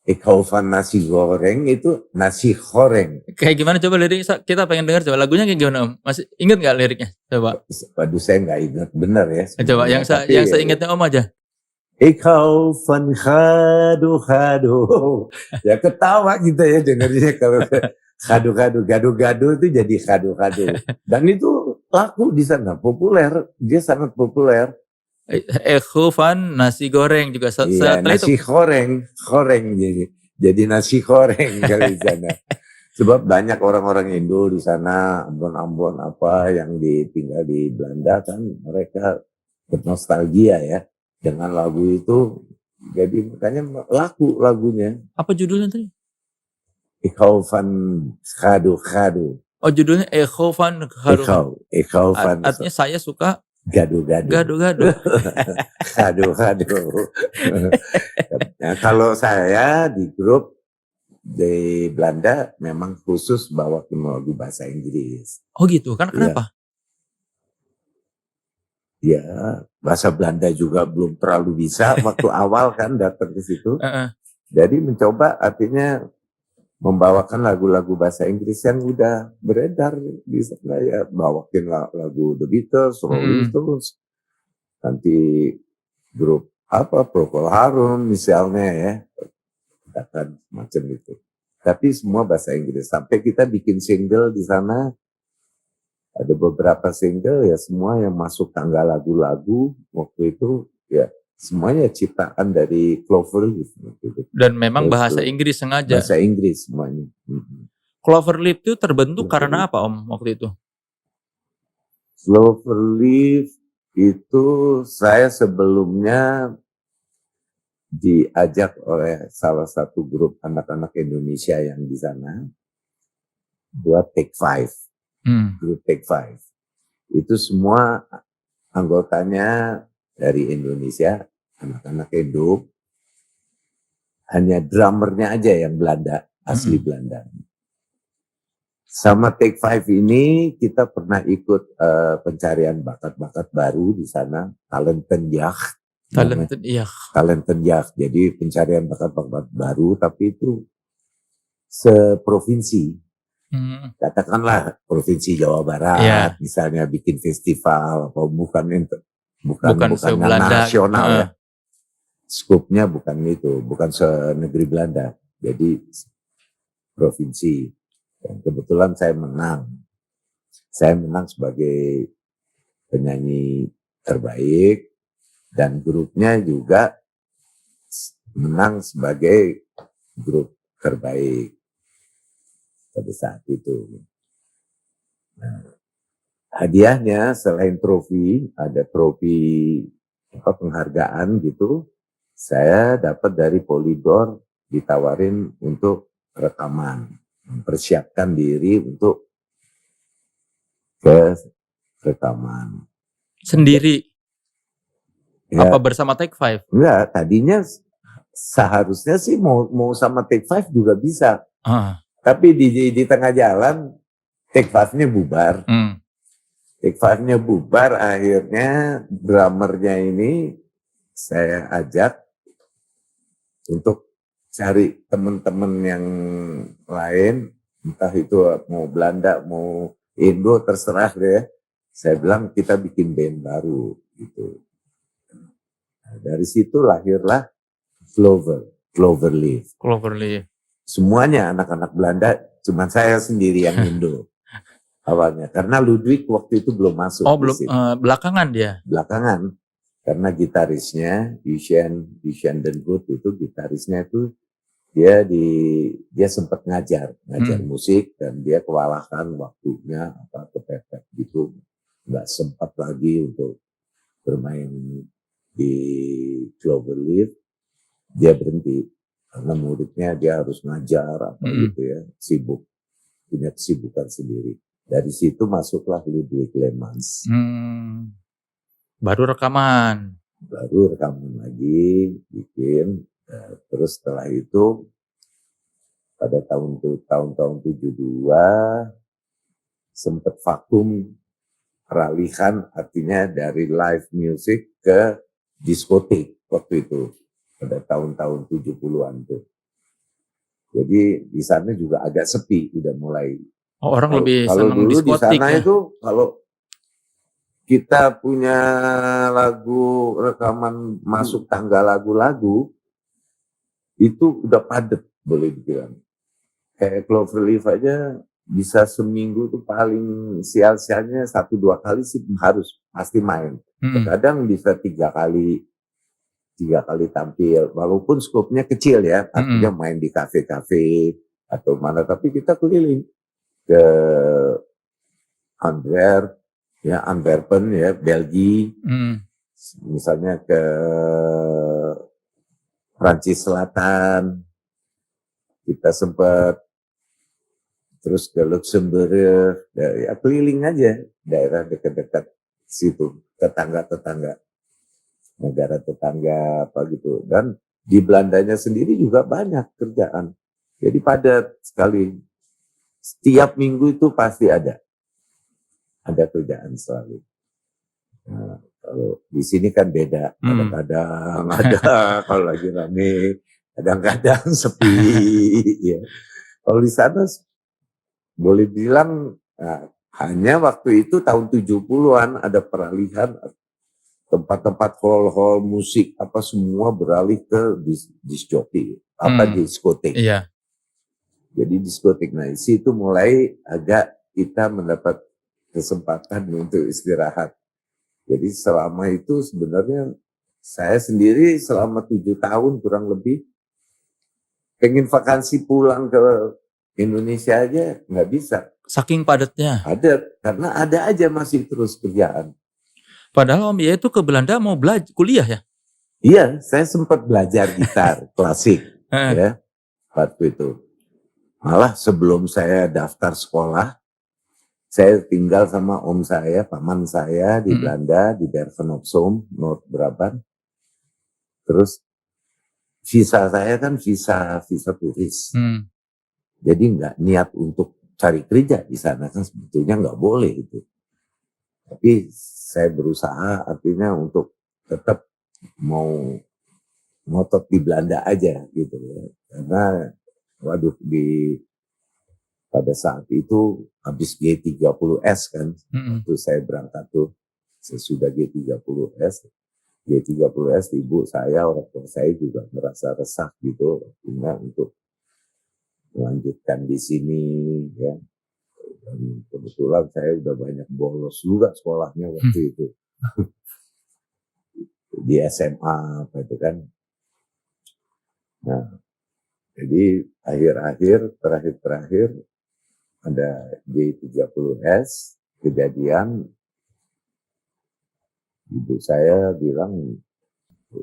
ik hou van nasi goreng, itu nasi goreng. Kayak gimana coba liriknya? Kita pengen dengar coba lagunya kayak gimana, Om? Masih ingat nggak liriknya? Coba. Waduh, saya nggak ingat benar ya. Coba yang saya ingatnya Om aja. Ik hou van gado-gado. Ya ketawa kita ya dengarnya kalau gado-gado itu jadi gado-gado. Dan itu laku di sana, populer. Dia sangat populer. Echo van nasi goreng juga. Iya, nasi goreng jadi nasi goreng kali di sana. Sebab banyak orang-orang Indo di sana, Ambon-Ambon apa yang tinggal di Belanda kan, mereka bernostalgia ya dengan lagu itu, jadi makanya laku lagunya. Apa judulnya tadi? Ik hou van gado-gado. Oh, judulnya Echo van gado. Ik hou van. Artinya saya suka gado-gado. Gado-gado. Gado-gado. Nah, kalau saya di grup di Belanda memang khusus bawakan lagu bahasa Inggris. Oh gitu, kan kenapa? Ya, bahasa Belanda juga belum terlalu bisa waktu awal kan datang ke situ. Jadi mencoba artinya membawakan lagu-lagu bahasa Inggris yang udah beredar di sana ya, bawakin lagu The Beatles, Rolling Stones, nanti grup apa Procol Harum misalnya ya, katakan macam itu. Tapi semua bahasa Inggris. Sampai kita bikin single di sana. Ada beberapa single ya semua yang masuk tangga lagu-lagu waktu itu ya semuanya ciptaan dari Cloverleaf. Dan memang bahasa Inggris sengaja. Bahasa Inggris semuanya. Cloverleaf itu terbentuk karena apa Om waktu itu? Cloverleaf itu saya sebelumnya diajak oleh salah satu grup anak-anak Indonesia yang di sana buat Take Five. Grup Take Five. Itu semua anggotanya dari Indonesia, anak-anak Indo. Hanya drummernya aja yang Belanda, asli Belanda. Sama Take Five ini kita pernah ikut pencarian bakat-bakat baru di sana, Talentenjacht. Talentenjacht. Jadi pencarian bakat-bakat baru, tapi itu seprovinsi. Katakanlah provinsi Jawa Barat, misalnya bikin festival, atau bukan nasional ya. Skupnya bukan itu, bukan senegeri Belanda. Jadi provinsi. Dan kebetulan saya menang. Saya menang sebagai penyanyi terbaik dan grupnya juga menang sebagai grup terbaik pada saat itu. Nah, hadiahnya selain trofi, ada trofi penghargaan gitu, saya dapat dari Polydor ditawarin untuk rekaman. mempersiapkan diri untuk ke rekaman. Sendiri? Ya, Apa bersama Take Five? enggak, tadinya seharusnya sih mau sama Take Five juga bisa. Ah. Tapi di tengah jalan Take Five-nya bubar. Take Five-nya bubar, akhirnya drummernya ini saya ajak untuk cari teman-teman yang lain, entah itu mau Belanda, mau Indo, terserah deh ya. Saya bilang kita bikin band baru gitu. Nah, dari situ lahirlah Cloverleaf. Cloverleaf. Semuanya anak-anak Belanda, cuma saya sendiri yang Indo awalnya. Karena Ludwig waktu itu belum masuk. Oh, belum, belakangan dia? Belakangan. Karena gitarisnya, Yushan Denwood itu gitarisnya itu dia sempat ngajar musik, dan dia kewalahan waktunya, kepepet gitu, nggak sempat lagi untuk bermain di Cloverleaf. Dia berhenti karena muridnya dia harus ngajar gitu ya, sibuk, punya kesibukan sendiri. Dari situ masuklah Ludwig Lemmans. Baru rekaman lagi, bikin. Terus setelah itu pada tahun 72 sempat vakum, peralihan, artinya dari live music ke diskotik waktu itu pada tahun-tahun 70-an tuh. Jadi di sana juga agak sepi, udah mulai. Orang lebih kalau senang dulu diskotik di sana ya? itu kalau kita punya lagu rekaman masuk tangga lagu-lagu itu udah padet, boleh dibilang. Kayak Cloverleaf aja bisa seminggu tuh paling sial-sialnya 1-2 kali sih harus pasti main. Kadang bisa 3 kali tampil, walaupun skopnya kecil ya, artinya main di kafe-kafe atau mana, tapi kita keliling ke Antwerpen ya, Belgia, misalnya ke Prancis Selatan, kita sempat, terus ke Luxembourg, ya keliling aja daerah dekat-dekat situ, tetangga-tetangga, negara tetangga apa gitu. Dan di Belandanya sendiri juga banyak kerjaan, jadi padat sekali. Setiap minggu itu pasti ada kerjaan selalu. Nah, kalau di sini kan beda, kadang-kadang ada kalau lagi rame, kadang-kadang sepi. Ya. Kalau di sana boleh bilang hanya waktu itu tahun 70-an ada peralihan, tempat-tempat hall-hall musik apa semua beralih ke disc jockey, diskotik. Iya. Jadi diskotik, nah di situ mulai agak kita mendapat kesempatan untuk istirahat. Jadi selama itu sebenarnya saya sendiri selama 7 tahun kurang lebih pengen vakansi pulang ke Indonesia aja nggak bisa. Saking padatnya. Padat, karena ada aja masih terus kerjaan. Padahal Om Yaya itu ke Belanda mau kuliah ya? Iya, saya sempat belajar gitar klasik ya waktu itu. Malah sebelum saya daftar sekolah, saya tinggal sama om saya, paman saya di Belanda, di Bergen-op-Zoom, Noord-Brabant. Terus visa saya kan visa turis. Jadi nggak niat untuk cari kerja di sana, kan sebetulnya nggak boleh itu. Tapi saya berusaha, artinya untuk tetap mau ngotot di Belanda aja gitu ya. Karena waduh, pada saat itu habis G30S kan, waktu saya berangkat tuh, sesudah G30S, ibu saya, orang tua saya juga merasa resah gitu, artinya untuk melanjutkan di sini ya. Dan kebetulan saya udah banyak bolos juga sekolahnya waktu itu. Di SMA gitu kan. Nah, jadi terakhir ada G30S, kejadian ibu saya bilang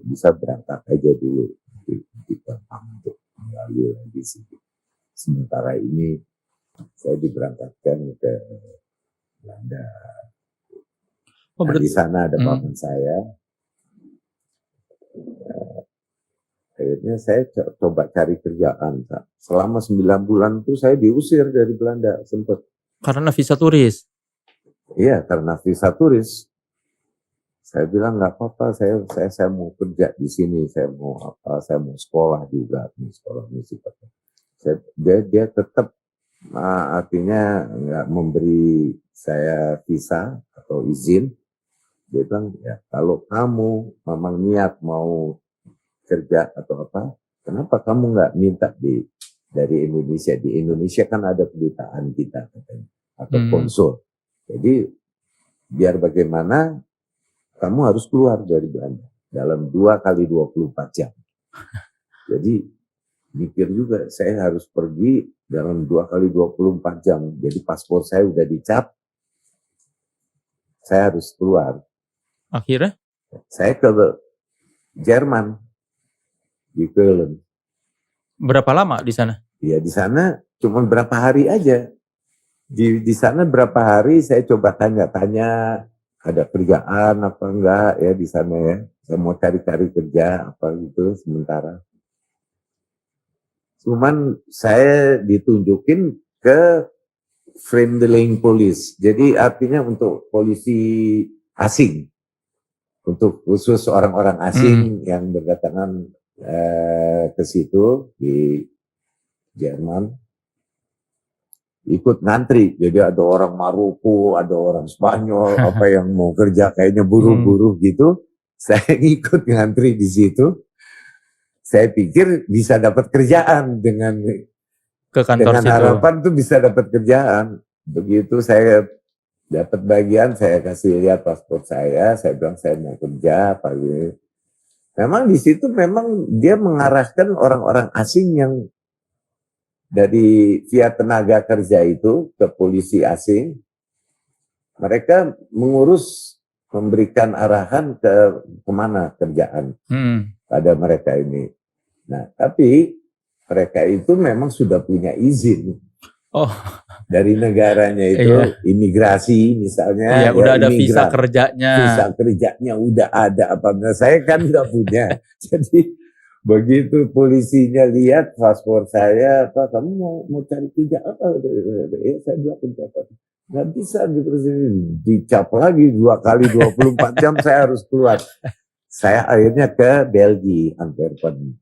bisa berangkat aja dulu di Gampang untuk kembali lagi sih. Sementara ini Saya diberangkatkan ke Belanda. Oh, Nah, di berarti sana ada paman saya. Akhirnya saya coba cari kerjaan, Kak. Selama 9 bulan itu saya diusir dari Belanda, sempat. karena visa turis. Iya, karena visa turis. Saya bilang nggak apa-apa, saya mau kerja di sini, saya mau sekolah juga, sekolah musik. Dia tetap artinya nggak memberi saya visa atau izin. Dia bilang ya kalau kamu memang niat mau kerja atau apa, kenapa kamu nggak minta dari Indonesia? Di Indonesia kan ada kedutaan kita katanya, atau konsul. Jadi biar bagaimana kamu harus keluar dari Belanda dalam 2 kali 24 jam. Jadi mikir juga saya harus pergi dalam 2 kali 24 jam. Jadi paspor saya udah dicap, saya harus keluar. Akhirnya? Saya ke Jerman, di Köln. Berapa lama di sana? Ya di sana cuma berapa hari aja. Di sana berapa hari saya coba tanya-tanya ada kerjaan apa enggak ya di sana ya. Saya mau cari-cari kerja apa gitu sementara. Cuman saya ditunjukin ke friendly police. Jadi artinya untuk polisi asing. Untuk khusus orang-orang asing yang berdatangan ke situ di Jerman, ikut ngantri. Jadi ada orang Maroko, ada orang Spanyol, apa yang mau kerja kayaknya buruh-buruh gitu. Saya ikut ngantri di situ. Saya pikir bisa dapat kerjaan dengan harapan tuh bisa dapat kerjaan. Begitu saya dapat bagian, saya kasih lihat paspor saya bilang saya mau kerja apa gitu. Memang di situ memang dia mengarahkan orang-orang asing yang dari via tenaga kerja itu ke polisi asing. Mereka mengurus, memberikan arahan ke kemana kerjaan pada mereka ini. Nah, tapi mereka itu memang sudah punya izin. Dari negaranya itu, imigrasi misalnya. Iya, udah ada visa kerjanya. Visa kerjanya udah ada. Apabila saya kan nggak punya. Jadi begitu polisinya lihat paspor saya, apa kamu mau cari kerja apa? Ya saya bilang kerja apa? Nggak bisa gitu, dicap lagi 2 kali 24 jam saya harus keluar. Saya akhirnya ke Belgia, Antwerpen.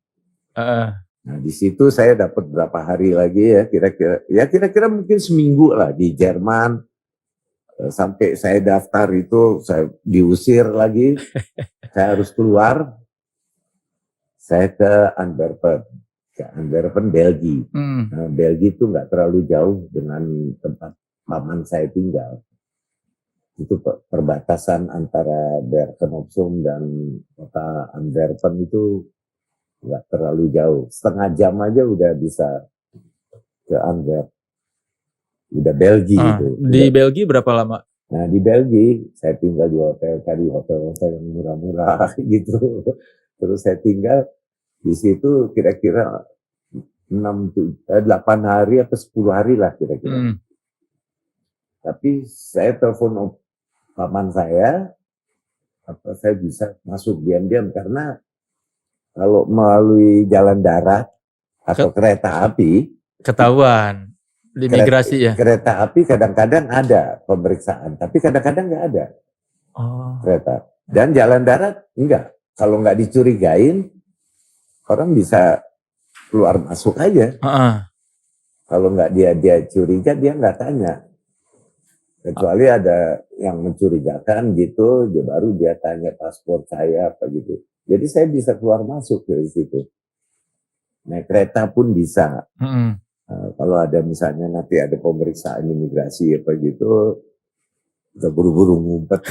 Nah di situ saya dapat berapa hari lagi ya kira-kira mungkin seminggu lah di Jerman. Sampai saya daftar itu saya diusir lagi. Saya harus keluar. Saya ke Antwerpen, Belgia. Nah, Belgia itu nggak terlalu jauh dengan tempat paman saya tinggal. Itu perbatasan antara Bergen-op-Zoom dan kota Antwerpen itu nggak terlalu jauh, setengah jam aja udah bisa ke Antwerp, udah Belgia itu. Di Belgia berapa lama? Nah di Belgia saya tinggal di hotel, cari hotel-hotel yang murah-murah gitu. Terus saya tinggal di situ kira-kira 8 hari atau 10 hari lah kira-kira. Tapi saya telepon paman saya, apa saya bisa masuk diam-diam karena kalau melalui jalan darat atau kereta api ketahuan di imigrasi ya. Kereta api kadang-kadang ada pemeriksaan, tapi kadang-kadang nggak ada kereta. Dan jalan darat enggak. Kalau nggak dicurigain, orang bisa keluar masuk aja. Kalau nggak dia curiga, dia nggak tanya. Kecuali ada yang mencurigakan gitu, baru dia tanya paspor saya apa gitu. Jadi saya bisa keluar masuk dari situ. Naik kereta pun bisa. Kalau ada misalnya nanti ada pemeriksaan imigrasi apa gitu, kita buru-buru ngumpet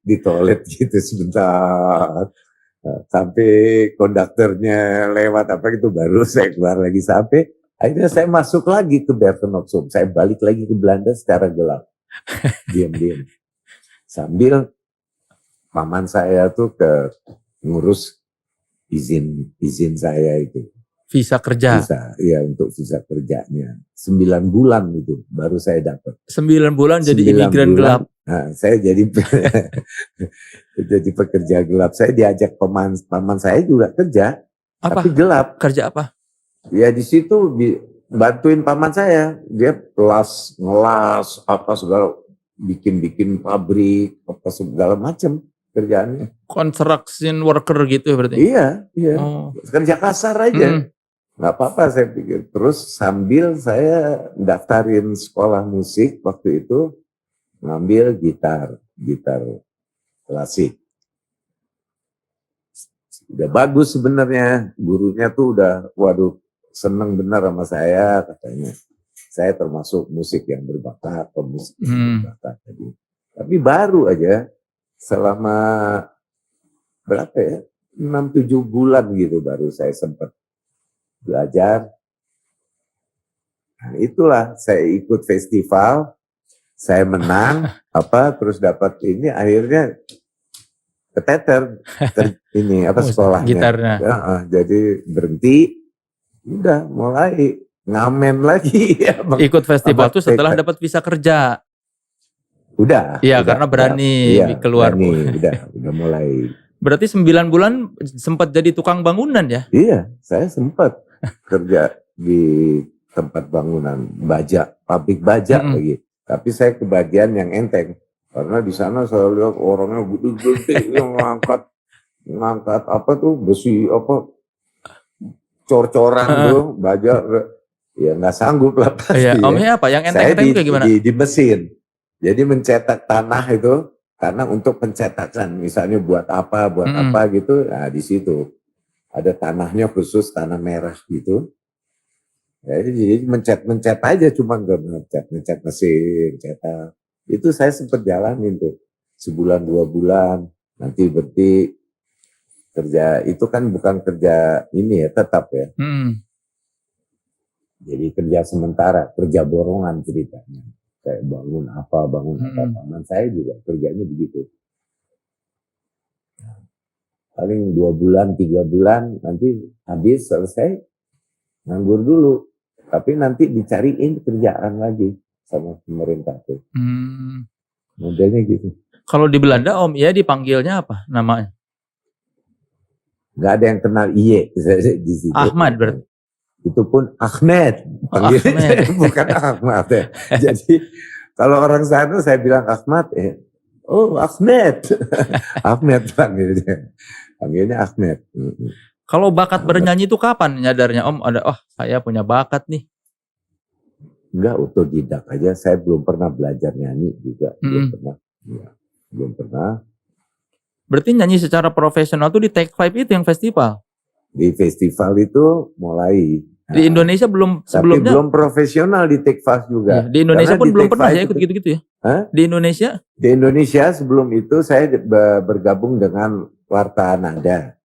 di toilet gitu sebentar. Sampai konduktornya lewat apa gitu, baru saya keluar lagi. Sampai akhirnya saya masuk lagi ke Bergen-op-Zoom. Saya balik lagi ke Belanda secara gelap. Diam-diam. Sambil paman saya tuh ngurus izin saya itu. Visa kerja. Visa, iya untuk visa kerjanya. 9 bulan itu baru saya dapat. 9 bulan jadi 9 imigran bulan, gelap. Nah, saya jadi jadi pekerja gelap. Saya diajak paman saya juga kerja, Apa? tapi gelap. Kerja apa? Ya di situ bantuin paman saya. Dia ngelas, apa segala, bikin pabrik, apa segala macam kerjaannya. Construction worker gitu ya berarti? Iya. Oh. Kerja kasar aja. Nggak apa-apa saya pikir. Terus sambil saya daftarin sekolah musik waktu itu, ngambil gitar klasik. Udah bagus sebenarnya, gurunya tuh udah, waduh seneng benar sama saya katanya. Saya termasuk musik yang berbakat, pemusik yang berbakat tadi. Tapi baru aja selama berapa ya, 6-7 bulan gitu baru saya sempat belajar. Nah, itulah saya ikut festival, saya menang, terus dapat ini, akhirnya keteter ini sekolahnya. Gitarnya. Ya, jadi berhenti, udah mulai ngamen lagi. Ikut festival tuh setelah dapat visa kerja. Udah. Karena berani keluar. Berani, udah mulai. Berarti 9 bulan sempat jadi tukang bangunan ya? Iya, saya sempat kerja di tempat bangunan baja, pabrik baja lagi. Tapi saya kebagian yang enteng. Karena di sana saya lihat orangnya gede-gede yang ngangkat besi cor-coran tuh baja. Ya nggak sanggup lah pasti. Iya, Omnya apa? Yang enteng-enteng kayak gimana? Di mesin. Jadi mencetak tanah itu, karena untuk pencetakan misalnya buat apa gitu, nah di situ ada tanahnya khusus, tanah merah gitu. Jadi mencet aja, cuma nggak mencet mesin, cetak. Itu saya sempat jalanin tuh 1-2 bulan. Nanti berarti kerja itu kan bukan kerja ini ya, tetap ya. Jadi kerja sementara, kerja borongan ceritanya. Kayak bangun apa. Paman saya juga kerjanya begitu. Paling 2 bulan, 3 bulan, nanti habis selesai, nganggur dulu. Tapi nanti dicariin kerjaan lagi sama pemerintah tuh. Modelnya gitu. Kalau di Belanda Om Iya dipanggilnya apa namanya? Gak ada yang kenal Iye di situ. Ahmad berarti. Itu pun Ahmed. Ahmed. Bukan Ahmad ya. Jadi kalau orang sana saya bilang Ahmad, oh Ahmed. Ahmed panggilnya Ahmed. Kalau bakat bernyanyi itu kapan nyadarnya Om? Saya punya bakat nih. Enggak, otodidak aja. Saya belum pernah belajar nyanyi juga. Belum pernah. Berarti nyanyi secara profesional tuh di Take 5 itu yang festival? Di festival itu mulai. Di Indonesia belum sebelumnya? Tapi belum profesional di Take 5 juga. Di Indonesia pun belum pernah ya ikut gitu-gitu ya? Di Indonesia? Di Indonesia sebelum itu saya bergabung dengan Warta Nada.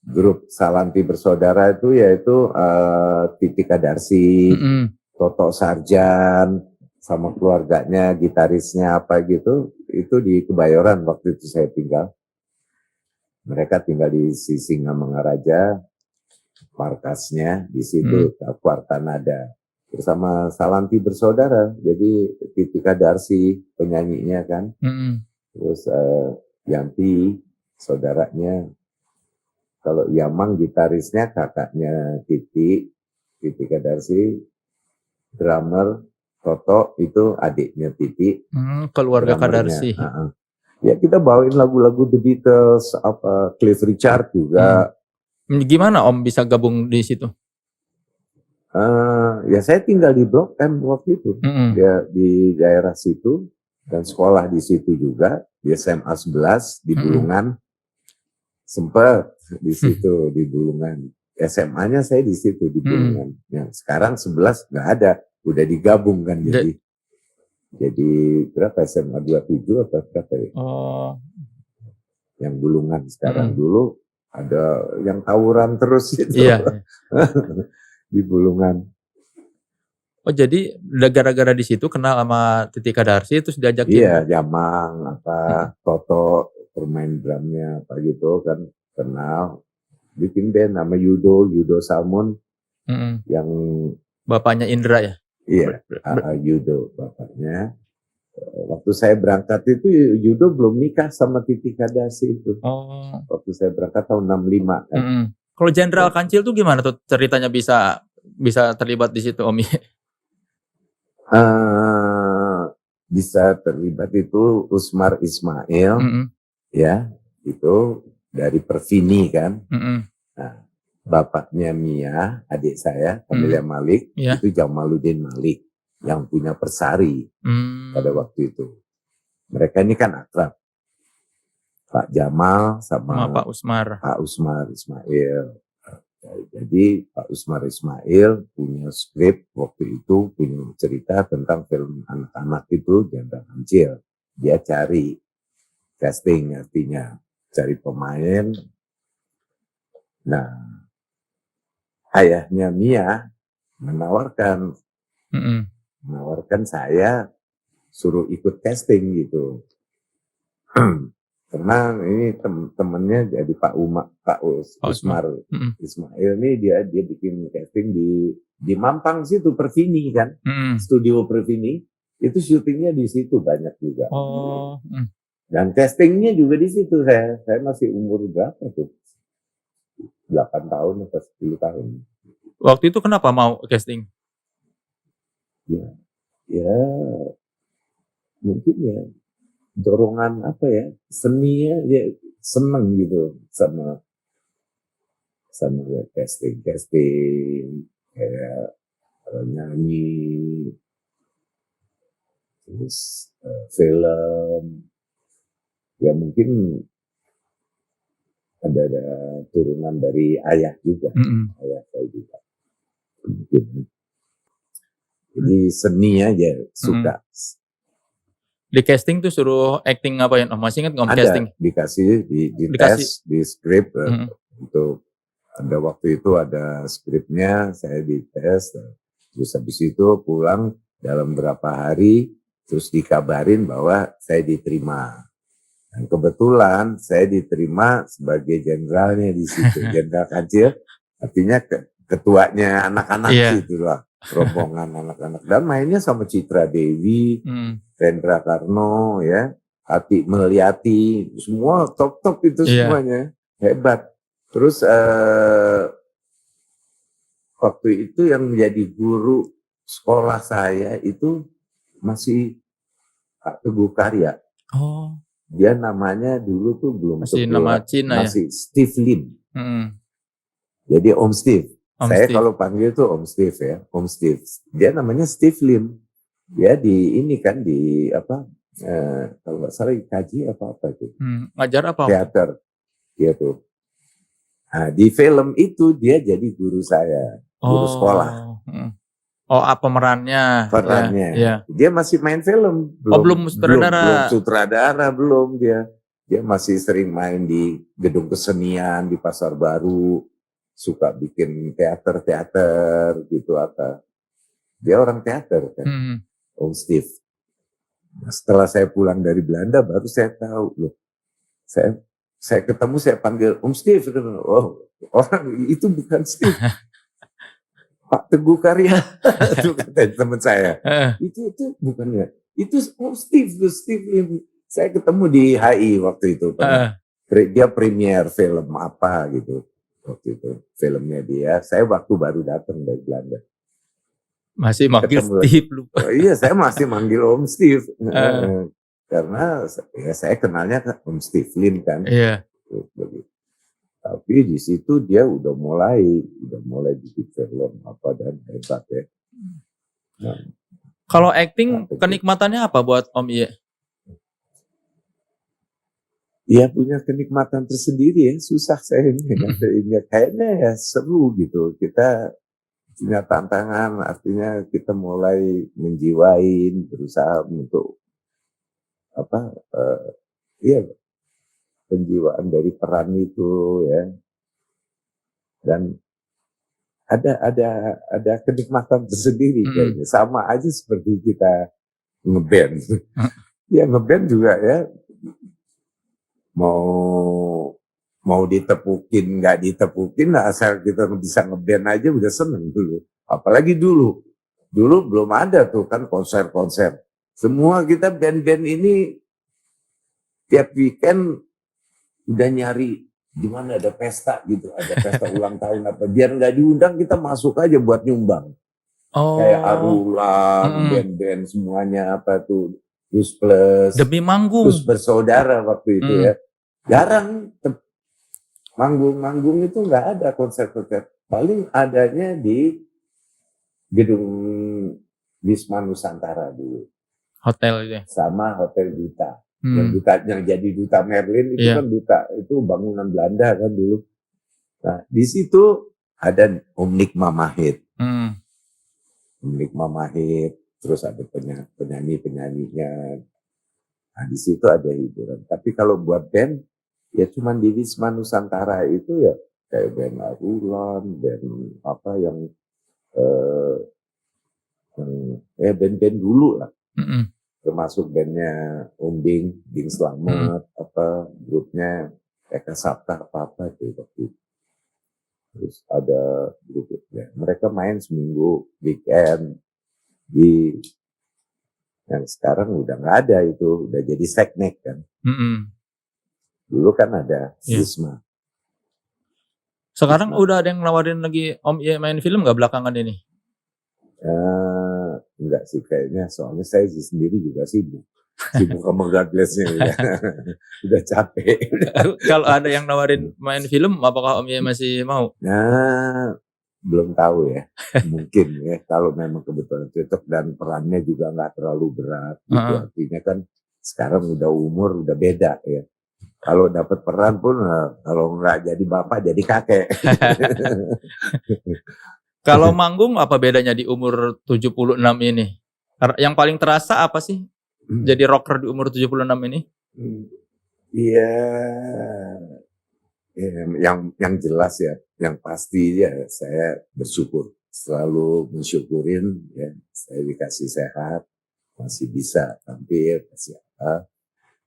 Grup Salanti Bersaudara itu yaitu Titi Kadarsi, Toto Sarjan, sama keluarganya, gitarisnya apa gitu. Itu di Kebayoran waktu itu saya tinggal. Mereka tinggal di Singamangaraja, markasnya di situ, Warta Nada. Bersama Salanti Bersaudara, jadi Titi Kadarsi penyanyinya kan. Terus Yanti, saudaranya. Kalau Yamang gitarisnya kakaknya Titi Kadarsi, drummer Toto itu adiknya Titi. Keluarga Kadarsi. Ya kita bawain lagu-lagu The Beatles, Cliff Richard juga. Gimana Om bisa gabung di situ? Ya saya tinggal di Blok M waktu itu, ya, di daerah situ dan sekolah di situ juga di SMA 11 di Bulungan. Sempat di situ di Bulungan. SMA-nya saya di situ di Bulungan. Yang sekarang 11 nggak ada, udah digabung kan jadi berapa SMA 27 apa berapa ya? Yang Bulungan sekarang dulu ada yang tawuran terus itu. Iya. Di Bulungan. Oh jadi gara-gara di situ kenal sama Titi Kadarsi terus diajakin? Iya, Yamang Toto bermain drumnya gitu kan, kenal, bikin band nama Yudo Salmon, Mm-mm. yang Bapaknya Indra ya? iya Yudo bapaknya. Waktu saya berangkat itu Yudo belum nikah sama Titi Kadasi itu. Oh. Waktu saya berangkat tahun 65 kan. Mm-mm. Kalau Jenderal Kancil tuh gimana tuh ceritanya bisa terlibat di situ, Om Iye? Bisa terlibat itu Usmar Ismail, Mm-mm. ya itu dari Perfini kan. Mm-mm. Nah, bapaknya Mia, adik saya, Camelia Malik, Yeah. itu Jamaluddin Malik yang punya Persari pada waktu itu. Mereka ini kan akrab, Pak Jamal sama Pak Usmar. Pak Usmar Ismail. Jadi Pak Usmar Ismail punya skrip waktu itu, punya cerita tentang film anak-anak itu Jenderal Kancil. Dia cari casting, artinya cari pemain. Nah, ayahnya Mia menawarkan saya suruh ikut casting gitu. Karena ini temennya jadi Pak Usmar Ismail ini dia bikin casting di Mampang situ, Perfini kan, studio Perfini itu syutingnya di situ banyak juga. Dan castingnya juga di situ. Saya masih umur berapa tuh? 8 tahun atau 10 tahun. Waktu itu kenapa mau casting? Ya mungkin ya dorongan apa ya, seninya ya seneng gitu sama casting kayak nyanyi, terus film, ya mungkin ada turunan dari ayah juga, ayah saya juga mungkin. Jadi seni aja suka. Di casting tuh suruh acting ngapain? Oh, masih ingat nggak casting? Dikasih di tes, di skrip untuk ada waktu itu ada skripnya, saya dites, terus habis itu pulang dalam berapa hari, terus dikabarin bahwa saya diterima. Dan kebetulan saya diterima sebagai jenderalnya di situ, Jenderal Kancil, artinya ketuanya anak-anak gitu lah, rombongan anak-anak. Dan mainnya sama Citra Dewi, Rendra Karno, ya, Ati Meliati, semua top itu semuanya, hebat. Terus waktu itu yang menjadi guru sekolah saya itu masih Pak Teguh Karya. Oh. Dia namanya dulu tuh belum masih nama Cina masih Steve Lim. Jadi Om Steve. Saya kalau panggil tuh Om Steve ya, Om Steve. Dia namanya Steve Lim. Dia di ini kan di apa? Kalau nggak salah kaji apa itu? Ngajar apa? Teater. Dia tuh. Nah, di film itu dia jadi guru saya, guru sekolah. Oh, apa pemerannya? Perannya. Ya. Dia masih main film. Belum sutradara. Belum sutradara, belum dia. Dia masih sering main di gedung kesenian di Pasar Baru, suka bikin teater gitu apa. Dia orang teater kan, Om Steve. Nah, setelah saya pulang dari Belanda baru saya tahu loh. Saya ketemu, saya panggil Om Steve. Oh, orang itu bukan Steve. Pak Teguh Karya, itu kata teman saya. Itu bukannya. Itu Steve Lim. Saya ketemu di HI waktu itu. Dia premier film apa gitu. Waktu itu filmnya dia. Saya waktu baru datang dari Belanda. Masih manggil Steve lupa. Iya, saya masih manggil Om Steve. Karena ya saya kenalnya Om Steve Lim kan. Iya. Tapi di situ dia udah mulai bikin film apa dan hebat ya. Nah, kalau acting kenikmatannya apa buat Om Iye? Ya punya kenikmatan tersendiri ya, susah saya ini. Kayaknya ya seru gitu. Kita punya tantangan, artinya kita mulai menjiwain, berusaha untuk penjiwaan dari peran itu ya. Dan ada kenikmatan tersendiri kayaknya. Sama aja seperti kita ngeband. Ya ngeband juga ya mau mau ditepukin nggak ditepukin, asal kita bisa ngeband aja udah seneng dulu. Apalagi dulu belum ada tuh kan konser-konser. Semua kita band-band ini tiap weekend udah nyari di mana ada pesta gitu, ada pesta ulang tahun apa, biar nggak diundang kita masuk aja buat nyumbang. Kayak Arulan, band-band semuanya apa tuh, Plus Demi manggung. Terus bersaudara waktu itu ya. Jarang manggung-manggung itu nggak ada konser-konser. Paling adanya di gedung Wisma Nusantara dulu. Hotel itu. Sama Hotel Duta. Yang jadi Duta Merlin itu kan Duta, itu bangunan Belanda kan dulu. Nah, di situ ada Omnik Mamahit. Omnik Mamahit, terus ada penyanyi-penyanyinya. Nah, di situ ada hiburan. Tapi kalau buat band, ya cuman di Wisma Nusantara itu ya kayak band Arulan, band apa yang band-band dulu lah. Termasuk bandnya Om Bing Slamet, apa grupnya Eka Sapta apa itu waktu itu. Terus ada grup ya, mereka main seminggu weekend di yang sekarang udah nggak ada itu, udah jadi seknek kan. Dulu kan ada Wisma. Sekarang udah ada yang nawarin lagi Om Ye main film nggak belakangan ini? Enggak sih kayaknya, soalnya saya sendiri juga sibuk sama God Bless-nya udah capek. Kalau ada yang nawarin main film, apakah Om Ye masih mau? Nah, belum tahu ya, mungkin ya kalau memang kebetulan cocok dan perannya juga nggak terlalu berat. Gitu. Artinya kan sekarang udah umur udah beda ya. Kalau dapat peran pun, kalau nggak jadi bapak jadi kakek. Kalau manggung apa bedanya di umur 76 ini? Yang paling terasa apa sih? Jadi rocker di umur 76 ini? Iya, yang jelas ya, yang pasti ya saya bersyukur, selalu mensyukurin ya, saya dikasih sehat, masih bisa tampil, masih apa,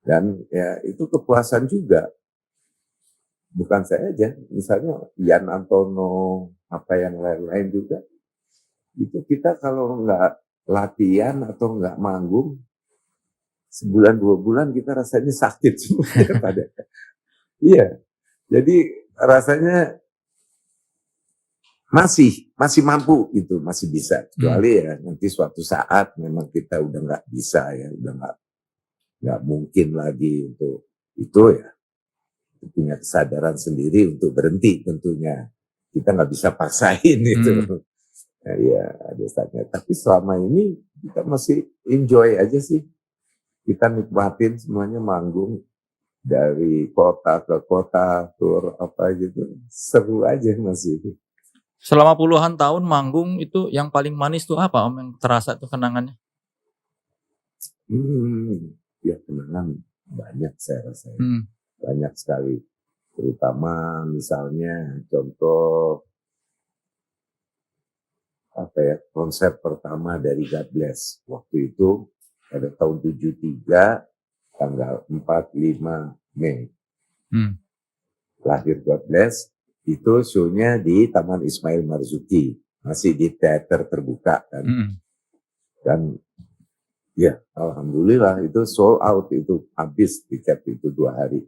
dan ya itu kepuasan juga. Bukan saya aja, misalnya Ian Antono, apa yang lain-lain juga, itu kita kalau nggak latihan atau nggak manggung, sebulan 2 bulan kita rasanya sakit semua pada. Iya, jadi rasanya masih mampu gitu, masih bisa. Kecuali ya nanti suatu saat memang kita udah nggak bisa ya, udah nggak mungkin lagi untuk itu ya. Punya kesadaran sendiri untuk berhenti tentunya. Kita nggak bisa paksain itu. Nah, ya ada saatnya. Tapi selama ini kita masih enjoy aja sih. Kita nikmatin semuanya manggung dari kota ke kota, tour apa gitu. Seru aja masih. Selama puluhan tahun manggung itu yang paling manis tuh apa Om yang terasa tuh kenangannya? Ya kenangan banyak saya rasa. Banyak sekali, terutama misalnya contoh apa ya, konser pertama dari God Bless waktu itu pada tahun 73 tanggal 4-5 Mei lahir God Bless, itu show-nya di Taman Ismail Marzuki, masih di teater terbuka kan. Dan ya alhamdulillah itu sold out, itu habis tiket itu 2 hari.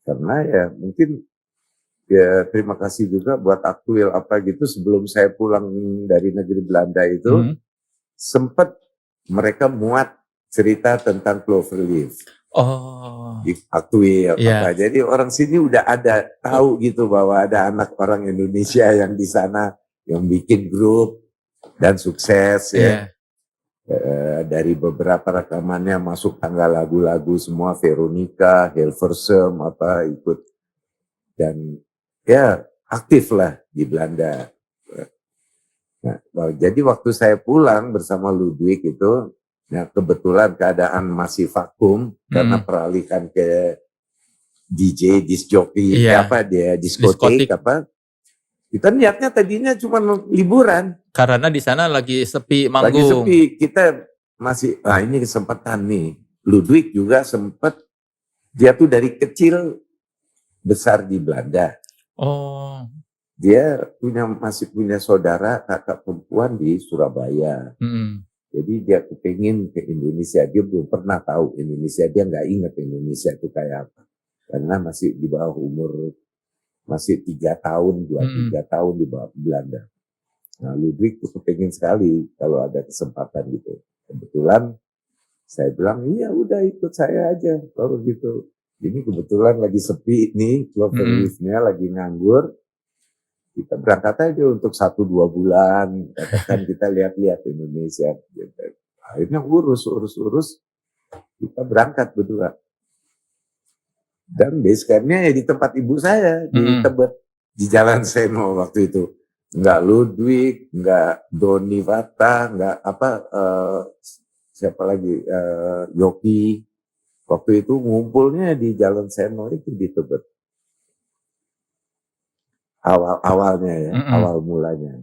Karena ya mungkin ya terima kasih juga buat Aktuil apa gitu, sebelum saya pulang dari negeri Belanda itu sempat mereka muat cerita tentang Cloverleaf. Di Aktuil apa. Jadi orang sini udah ada tahu gitu bahwa ada anak orang Indonesia yang di sana yang bikin grup dan sukses ya. Dari beberapa rekamannya masuk tanggal lagu-lagu semua, Veronica, Hilversum apa ikut, dan ya aktif lah di Belanda. Nah, jadi waktu saya pulang bersama Ludwig itu, nah kebetulan keadaan masih vakum karena peralihan ke DJ, disc jockey, apa dia diskotik apa. Kita niatnya tadinya cuma liburan. Karena di sana lagi sepi manggung. Lagi sepi, kita masih, ini kesempatan nih. Ludwig juga sempat Dia tuh dari kecil besar di Belanda. Oh. Dia masih punya saudara kakak perempuan di Surabaya. Jadi dia kepingin ke Indonesia. Dia belum pernah tahu Indonesia. Dia nggak ingat Indonesia itu kayak apa. Karena masih di bawah umur, masih 3 tahun, 2-3 tahun di bawah Belanda. Nah, Ludwig tuh kepingin sekali kalau ada kesempatan gitu. Kebetulan saya bilang, iya udah ikut saya aja. Kalau gitu. Ini kebetulan lagi sepi nih, Cloverleaf-nya lagi nganggur. Kita berangkat aja untuk 1-2 bulan, katakan kita lihat-lihat Indonesia. Akhirnya urus, kita berangkat berdua. Dan base camp-nya ya di tempat ibu saya, di Tebet, di Jalan Seno waktu itu. Enggak Ludwig, enggak Doni Vata, enggak siapa lagi, Yoki. Waktu itu ngumpulnya di Jalan Seno itu di Tebet. Awalnya ya, awal mulanya.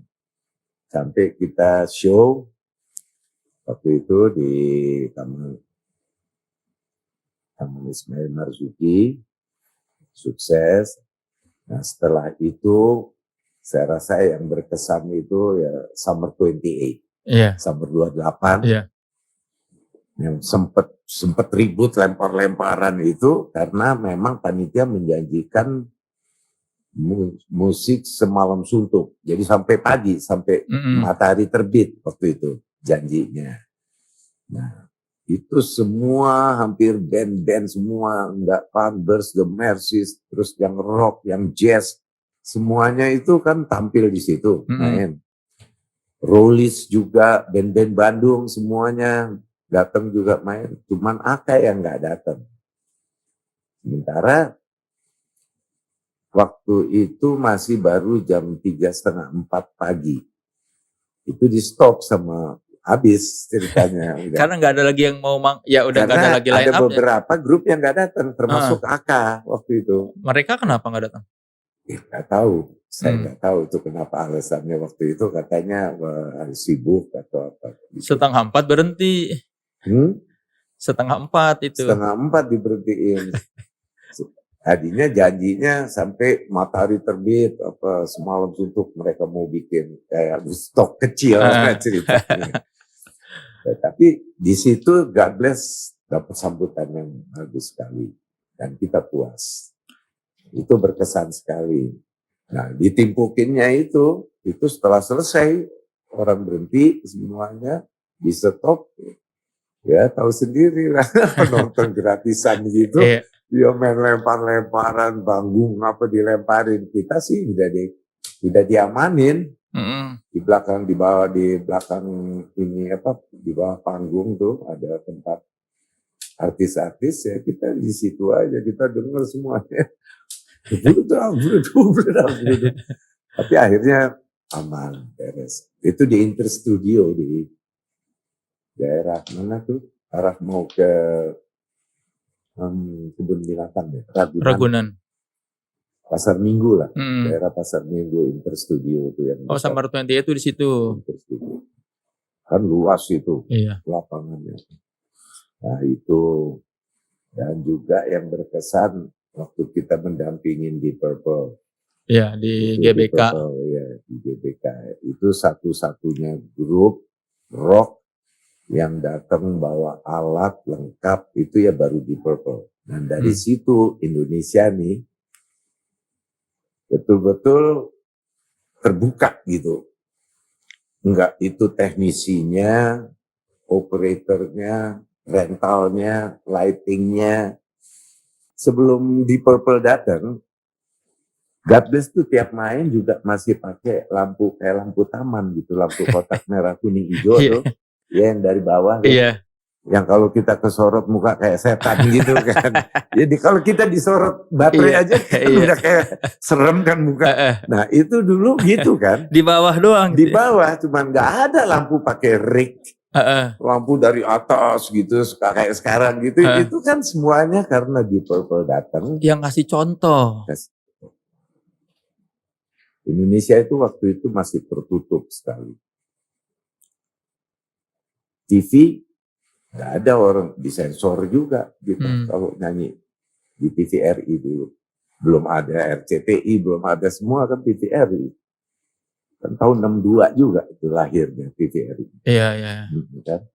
Sampai kita show waktu itu di Taman Ismail Marzuki, sukses. Nah setelah itu saya rasa yang berkesan itu ya Summer 28, Summer 28, yang sempat ribut lempar-lemparan itu karena memang panitia menjanjikan musik semalam suntuk. Jadi sampai pagi, sampai matahari terbit waktu itu janjinya. Nah, itu semua hampir band-band semua, enggak Thunderbirds, The Mercies, terus yang rock, yang jazz, semuanya itu kan tampil di situ main. Rollies juga, band-band Bandung semuanya datang juga main. Cuman Aka yang enggak datang. Sementara waktu itu masih baru jam 3:30-4 pagi. Itu di stop sama habis ceritanya. Karena nggak ada lagi yang mau ya udah nggak ada lagi line up. Ada beberapa grup yang nggak datang, termasuk Aka waktu itu. Mereka kenapa nggak datang? Ya, nggak tahu. Saya nggak tahu itu kenapa alasannya waktu itu. Katanya harus sibuk atau apa. Gitu. 3:30 berhenti. 3:30 itu. 3:30 diberhentiin. Tadinya janjinya sampai matahari terbit, apa semalam suntuk mereka mau bikin kayak stok kecil ceritanya. Tapi di situ God Bless dapat sambutan yang bagus sekali dan kita puas. Itu berkesan sekali. Nah, ditimpukinnya itu setelah selesai orang berhenti semuanya di stop. Ya tahu sendiri lah penonton gratisan gitu. Dia main lempar-lemparan, panggung apa dilemparin. Kita sih udah diamanin. Di belakang ini di bawah panggung tuh ada tempat artis-artis ya, kita di situ aja, kita dengar semuanya. Tapi akhirnya aman, beres. Itu di Interstudio di daerah mana tuh? Arah mau ke kebun binatang ya, Ragunan. Pasar Minggu lah, daerah Pasar Minggu Interstudio itu yang. Oh, Summer 28 itu di situ. Interstudio. Kan luas itu, lapangannya. Nah itu, dan juga yang berkesan waktu kita mendampingin di Purple. Iya, di GBK. Di GBK. Itu satu-satunya grup rock yang datang bawa alat lengkap itu ya baru di Purple. Dan dari situ Indonesia nih betul-betul terbuka gitu. Enggak itu teknisinya, operatornya, rentalnya, lightingnya. Sebelum di Purple datang, God Bless tuh tiap main juga masih pakai lampu kayak lampu taman gitu, lampu kotak merah kuning hijau tuh. Ya yang dari bawah tuh. Yang kalau kita kesorot muka kayak setan gitu kan. Jadi kalau kita disorot baterai aja kan udah kayak serem kan muka. Nah itu dulu gitu kan. Di bawah doang. Di bawah, cuman nggak ada lampu pakai rig. Lampu dari atas gitu kayak sekarang gitu. Itu kan semuanya karena di Purple datang. Yang ngasih contoh. Indonesia itu waktu itu masih tertutup sekali. TV nggak ada orang disensor juga gitu kalau nyanyi. di TVRI dulu. Belum ada RCTI, belum ada semua kan TVRI. Kan tahun 62 juga itu lahirnya TVRI. Iya, iya. Kan?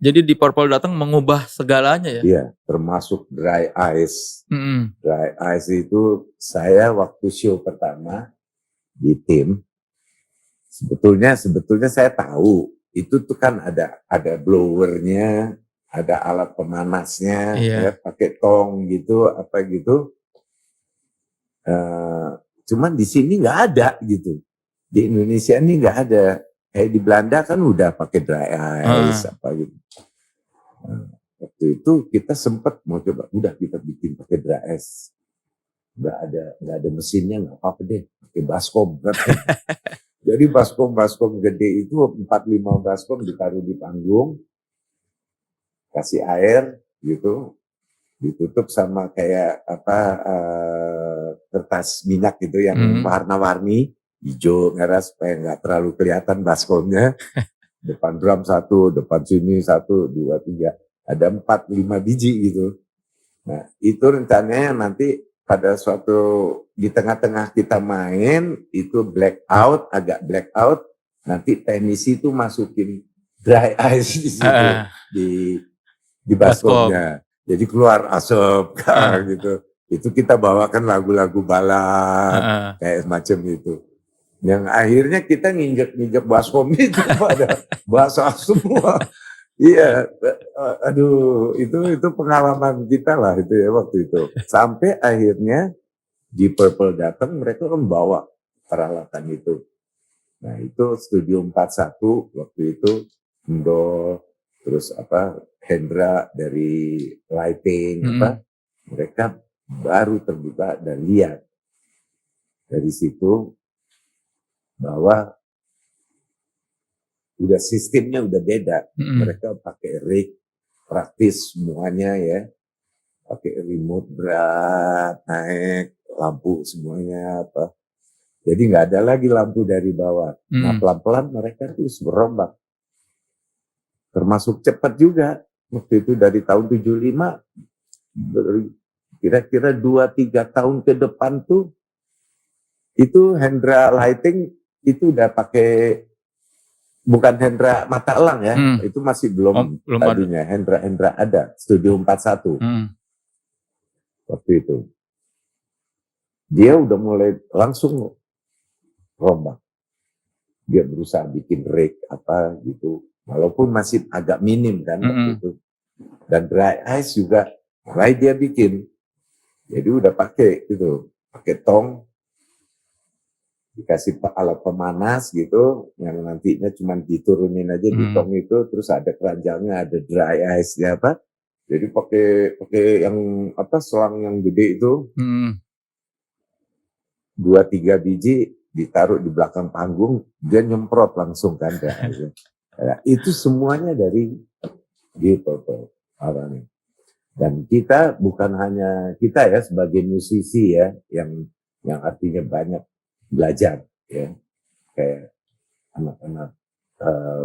Jadi di Purple datang mengubah segalanya ya? Iya, termasuk Dry Eyes. Mm-mm. Dry Eyes itu saya waktu show pertama di tim, sebetulnya saya tahu itu tuh kan ada blowernya, ada alat pemanasnya, Iya. ya, pakai tong gitu, apa gitu. Cuman di sini nggak ada gitu. Di Indonesia ini nggak ada. Kayak di Belanda kan udah pakai dry ice apa gitu. Nah, waktu itu kita sempat mau coba, udah kita bikin pakai dry ice. Nggak ada mesinnya, nggak apa-apa deh, pakai baskom. Jadi baskom gede itu 4-5 baskom ditaruh di panggung, kasih air gitu, ditutup sama kayak kertas minyak gitu yang warna-warni, hijau, merah supaya nggak terlalu kelihatan baskomnya. Depan drum 1, depan sini 1, 2, 3, ada 4-5 biji gitu. Nah itu rencananya nanti pada suatu di tengah-tengah kita main itu agak blackout, nanti teknisi itu masukin dry ice di situ di baskomnya. Jadi keluar asap gitu. Itu kita bawakan lagu-lagu balad kayak semacam itu. Yang akhirnya kita nginjek baskom itu pada basah semua. Iya, aduh itu pengalaman kita lah itu ya waktu itu. Sampai akhirnya di Purple datang mereka membawa peralatan itu. Nah itu Studio 41 waktu itu, Endo, terus Hendra dari lighting mereka baru terbuka dan lihat dari situ bahwa udah sistemnya udah beda. Mereka pakai rig praktis semuanya ya, pakai remote berat, naik lampu semuanya apa. Jadi nggak ada lagi lampu dari bawah. Nah pelan-pelan mereka terus berombak. Termasuk cepat juga. Waktu itu dari tahun 75, kira-kira 2-3 tahun ke depan tuh, itu Hendra Lighting itu udah pakai, bukan Hendra mata elang ya, itu masih belum tadinya. Hendra ada, Studio 41. Waktu itu. Dia udah mulai langsung rombak. Dia berusaha bikin rig apa gitu. Walaupun masih agak minim kan waktu itu. Dan dry ice juga mulai dia bikin. Jadi udah pakai gitu, pakai tong, dikasih alat pemanas gitu, yang nantinya cuma diturunin aja di tong itu, terus ada keranjangnya, ada dry ice ya apa. Jadi pakai yang selang yang gede itu, 2-3 biji ditaruh di belakang panggung, dia nyemprot langsung kan. Itu semuanya dari gitu awalnya. Dan kita bukan hanya kita ya sebagai musisi ya, yang artinya banyak belajar ya, kayak anak-anak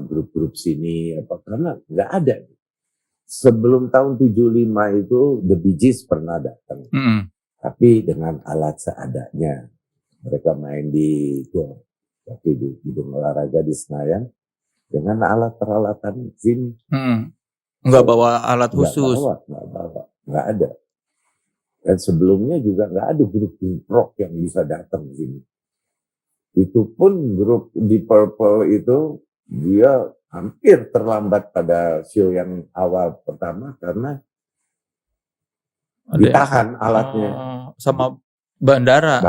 grup-grup sini apa, karena nggak ada. Sebelum tahun 75 itu The Bee Gees pernah datang, tapi dengan alat seadanya. Mereka main di gedung olahraga di Senayan dengan alat peralatan sini. Nggak bawa alat khusus. Nggak ada. Dan sebelumnya juga nggak ada grup rock yang bisa datang sini. Itu pun grup di Purple itu dia hampir terlambat pada show yang awal pertama karena ditahan alatnya sama bandara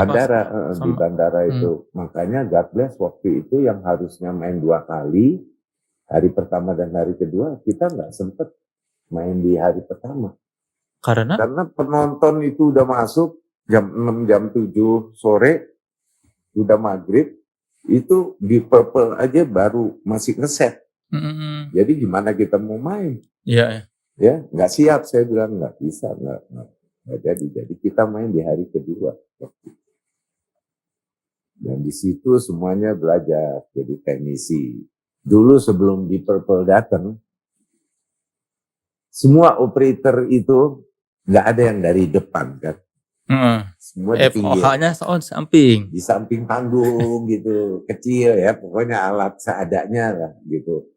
di bandara itu. Makanya God Bless waktu itu yang harusnya main 2 kali, hari pertama dan hari kedua, kita nggak sempet main di hari pertama. Karena penonton itu udah masuk jam 6, jam 7 sore, udah maghrib, itu di Purple aja baru masih ngeset. Jadi gimana kita mau main? Iya. Ya, nggak siap, saya bilang nggak bisa, nggak jadi kita main di hari kedua. Dan di situ semuanya belajar jadi teknisi. Dulu sebelum di Purple datang, semua operator itu nggak ada yang dari depan kan, semua di pinggir, FOH-nya sound samping. di samping panggung gitu, kecil ya, pokoknya alat seadanya lah gitu.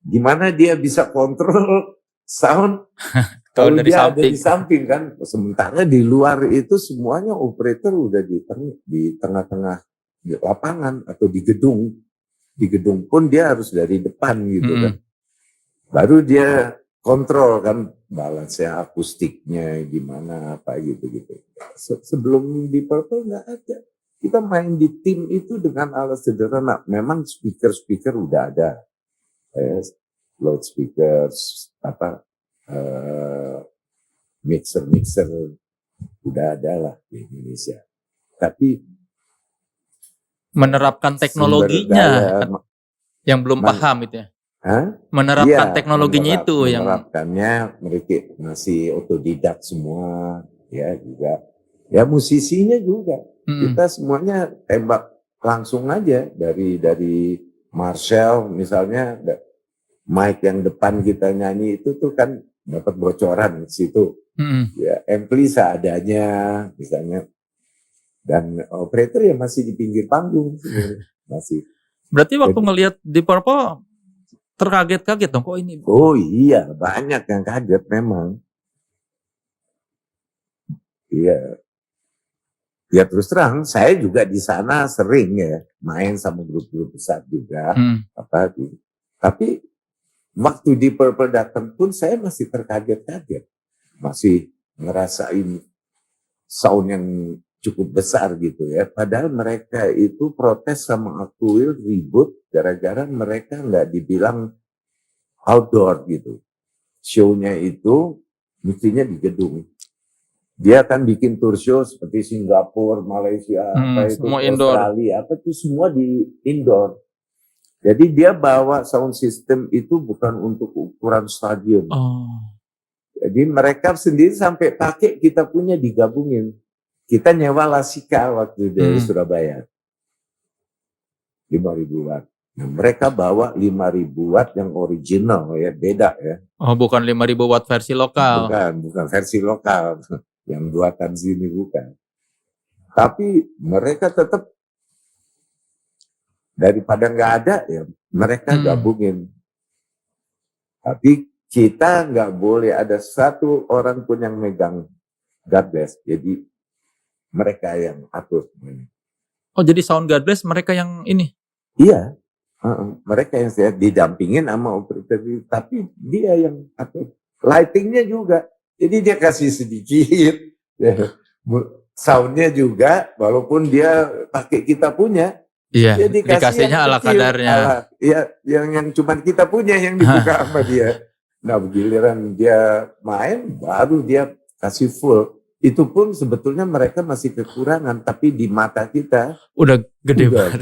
Gimana dia bisa kontrol sound Kalau kalau dari dia ada samping. di samping kan? Sementara di luar itu semuanya operator udah di tengah-tengah di lapangan atau di gedung. Di gedung pun dia harus dari depan gitu kan. Baru dia kontrol kan balance-nya, akustiknya gimana apa gitu-gitu. Sebelum di Purple nggak ada. Kita main di tim itu dengan alat sederhana. Memang speaker udah ada. Loudspeaker, mixer udah ada lah di Indonesia. Tapi menerapkan teknologinya yang belum paham itu ya. Menerapkan teknologinya itu yang menerapkannya mereka masih otodidak semua ya juga. Ya musisinya juga. Kita semuanya tembak langsung aja dari Marshall misalnya, mic yang depan kita nyanyi itu tuh kan dapat bocoran di situ. Ya, ampli seadanya misalnya. Dan operator ya masih di pinggir panggung masih. Berarti waktu ngelihat di Purple terkaget-kaget dong, kok ini? Oh iya, banyak yang kaget memang. Iya. Ya terus terang, saya juga di sana sering ya main sama grup-grup besar juga. Tapi waktu di Purple datang pun saya masih terkaget-kaget. Masih ngerasain sound yang cukup besar gitu ya. Padahal mereka itu protes sama Akuil, ribut gara-gara mereka nggak dibilang outdoor gitu. Show-nya itu mestinya di gedung. Dia kan bikin tour show seperti Singapura, Malaysia, Australia, itu semua di indoor. Jadi dia bawa sound system itu bukan untuk ukuran stadion. Jadi mereka sendiri sampai pakai kita punya digabungin. Kita nyewa Lasika waktu dari Surabaya. 5.000 watt. Nah, mereka bawa 5.000 watt yang original ya, beda ya. Oh, bukan 5.000 watt versi lokal. Bukan versi lokal. Yang buatan sini bukan. Tapi mereka tetap daripada nggak ada ya mereka gabungin. Tapi kita nggak boleh ada satu orang pun yang megang God Bless. Jadi mereka yang atur. Oh, jadi sound God Bless mereka yang ini? Iya. Mereka yang saya didampingin sama operator, tapi dia yang atur. Lightingnya juga. Jadi dia kasih sedikit. Soundnya juga, walaupun dia pakai kita punya. Iya, dikasihnya ala kadarnya. Iya, yang cuma kita punya yang dibuka sama dia. Nah, giliran dia main, baru dia kasih full. Itu pun sebetulnya mereka masih kekurangan, tapi di mata kita udah gede banget.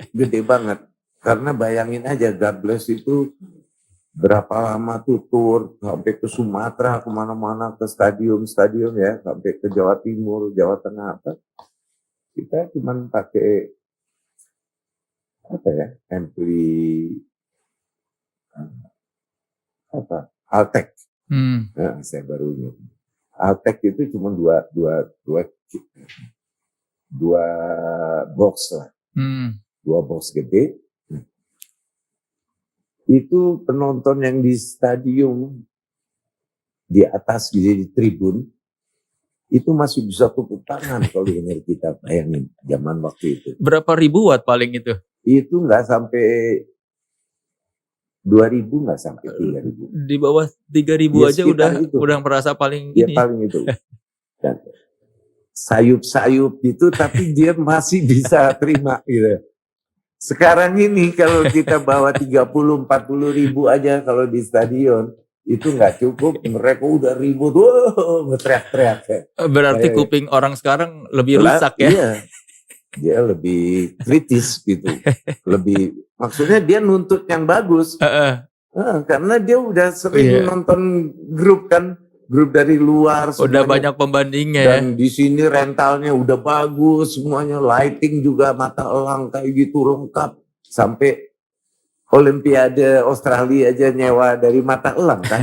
Gede banget. Karena bayangin aja God Bless itu berapa lama tuh tour sampai ke Sumatera, kemana-mana, ke stadium ya, sampai ke Jawa Timur, Jawa Tengah apa. Kita cuma pakai ampli Altec. Nah, saya baru ingat. Altec itu cuma dua box lah. 2 box gede. Itu penonton yang di stadium di atas di tribun itu masih bisa tepuk tangan kalau dengar kita, bayangin zaman waktu itu. Berapa ribu watt paling itu? Itu nggak sampai 2.000, nggak sampai 3.000. Di bawah 3.000 ya, aja udah merasa paling ya, ini. Paling itu. Dan sayup-sayup itu tapi dia masih bisa terima gitu. Sekarang ini kalau kita bawa 30-40 ribu aja kalau di stadion itu nggak cukup, mereka udah ribut, ngeteriak-teriak. Berarti kuping orang sekarang lebih rusak ya? Iya, dia lebih kritis gitu, maksudnya dia nuntut yang bagus, karena dia udah sering nonton grup dari luar. Udah banyak pembandingnya dan ya. Di sini rentalnya udah bagus, semuanya lighting juga mata elang kayak gitu lengkap. Sampai Olimpiade Australia aja nyewa dari mata elang kan.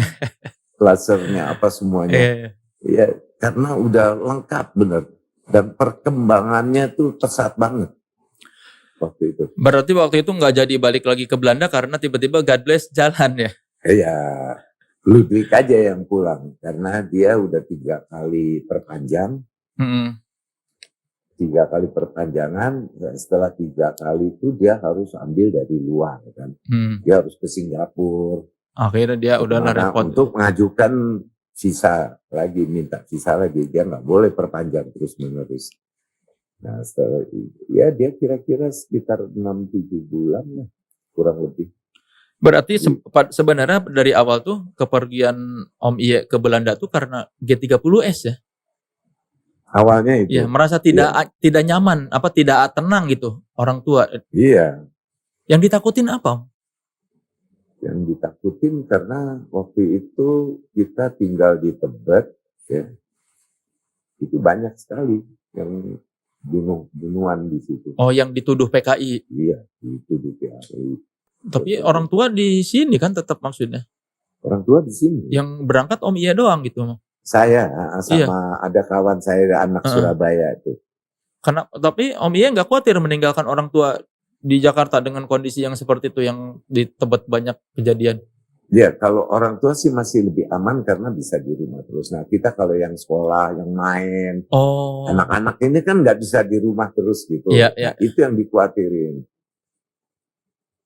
lasernya apa semuanya. Ya, karena udah lengkap bener. Dan perkembangannya tuh pesat banget waktu itu. Berarti waktu itu nggak jadi balik lagi ke Belanda karena tiba-tiba God bless jalan ya? Ya, Ludwig aja yang pulang. Karena dia udah 3 kali perpanjang. 3 kali perpanjangan, setelah 3 kali itu dia harus ambil dari luar kan. Dia harus ke Singapura. Akhirnya dia udah repot. Untuk mengajukan sisa lagi, minta sisa lagi. Dia nggak boleh perpanjang terus menerus. Nah setelah ya dia kira-kira sekitar 6-7 bulan lah, kurang lebih. Berarti sebenarnya dari awal tuh kepergian Om Iye ke Belanda tuh karena G30S ya? Awalnya itu. Ya, merasa tidak nyaman, tidak tenang gitu orang tua. Iya. Yang ditakutin apa? Yang ditakutin karena waktu itu kita tinggal di Tebet, ya. Itu banyak sekali yang bunuhan di situ. Oh, yang dituduh PKI. Iya, dituduh PKI. Tapi orang tua di sini kan tetap maksudnya. Orang tua di sini. Yang berangkat Om Iye doang gitu. Saya sama ada kawan saya anak Surabaya itu. Tapi Om Iye nggak khawatir meninggalkan orang tua di Jakarta dengan kondisi yang seperti itu yang di Tebet banyak kejadian. Ya, kalau orang tua sih masih lebih aman karena bisa di rumah terus. Nah, kita kalau yang sekolah, yang main, anak-anak ini kan nggak bisa di rumah terus gitu. Iya, nah, itu yang dikhawatirin.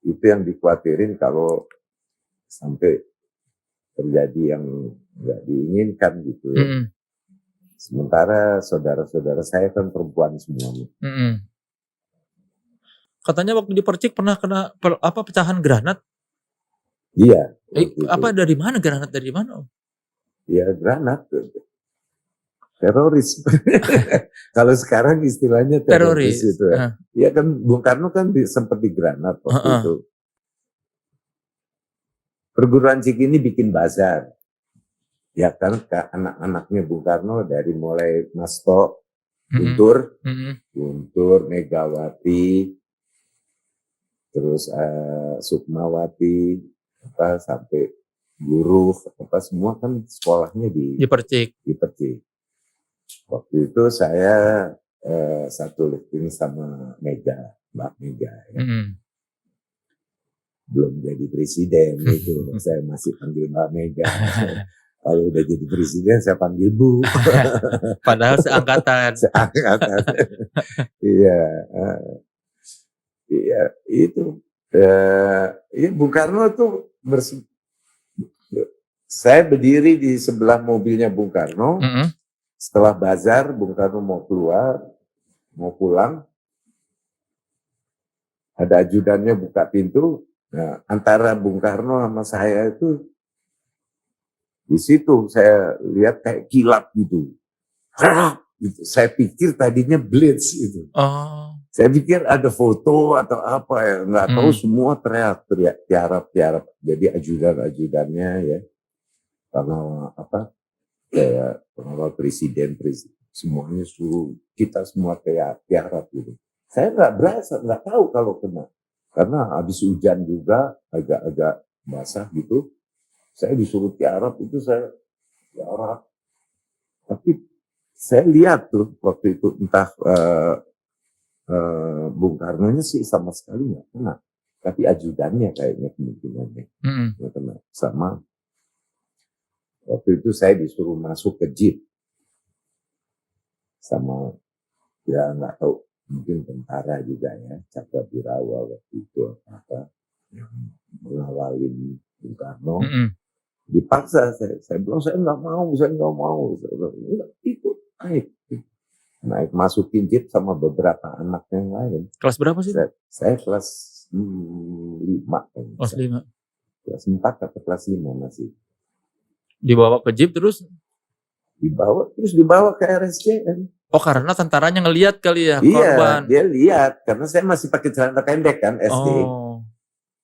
Itu yang dikhawatirin kalau sampai terjadi yang nggak diinginkan gitu ya. Sementara saudara-saudara saya kan perempuan semuanya. Katanya waktu di Percik pernah kena pecahan granat? Iya. Dari mana granat dari mana? Ya granat. Teroris. Kalau sekarang istilahnya teroris itu ya. Ya kan Bung Karno kan sempat digranat waktu itu. Perguruan Cikini bikin bazar. Ya kan anak-anaknya Bung Karno dari mulai Masto, Guntur, Megawati, terus Sukmawati, sampai guru, semua kan sekolahnya di Percik. Waktu itu saya satu living sama Mbak Mega. Ya. Belum jadi presiden itu, saya masih panggil Mbak Mega. Kalau udah jadi presiden saya panggil Bu. Padahal seangkatan. Iya. Iya, itu. Bung Karno tuh saya berdiri di sebelah mobilnya Bung Karno. Setelah bazar, Bung Karno mau keluar, mau pulang. Ada ajudannya buka pintu. Nah, antara Bung Karno sama saya itu di situ saya lihat kayak kilat gitu. Saya pikir tadinya blitz itu. Saya pikir ada foto atau apa ya, nggak tahu, semua teriak-teriak, tiarap-tiarap. Jadi ajudan-ajudannya ya, karena kayak pengawal presiden, semuanya suruh kita semua tiarap gitu. Saya nggak berasa, nggak tahu kalau kena, karena habis hujan juga agak-agak basah gitu. Saya disuruh tiarap itu saya tiarap, tapi saya lihat tuh waktu itu entah Bung Karnonya sih sama sekali nggak kena, tapi ajudannya kayaknya kemungkinannya nggak kena. Sama waktu itu saya disuruh masuk ke jeep sama ya nggak tahu, mungkin tentara juga ya, Cakrawirawa waktu itu apa yang mengawalin Bung Karno. Dipaksa saya bilang saya nggak mau. Saya bilang, ikut naik masukin jeep sama beberapa anak yang lain. Kelas berapa sih? Saya kelas 5. Kelas 5. Kelas 4 atau kelas 5 masih. Dibawa ke jeep terus? Dibawa ke RSCM. Oh, karena tentaranya ngelihat kali ya korban. Iya, dia lihat karena saya masih pakai celana pendek kan SD.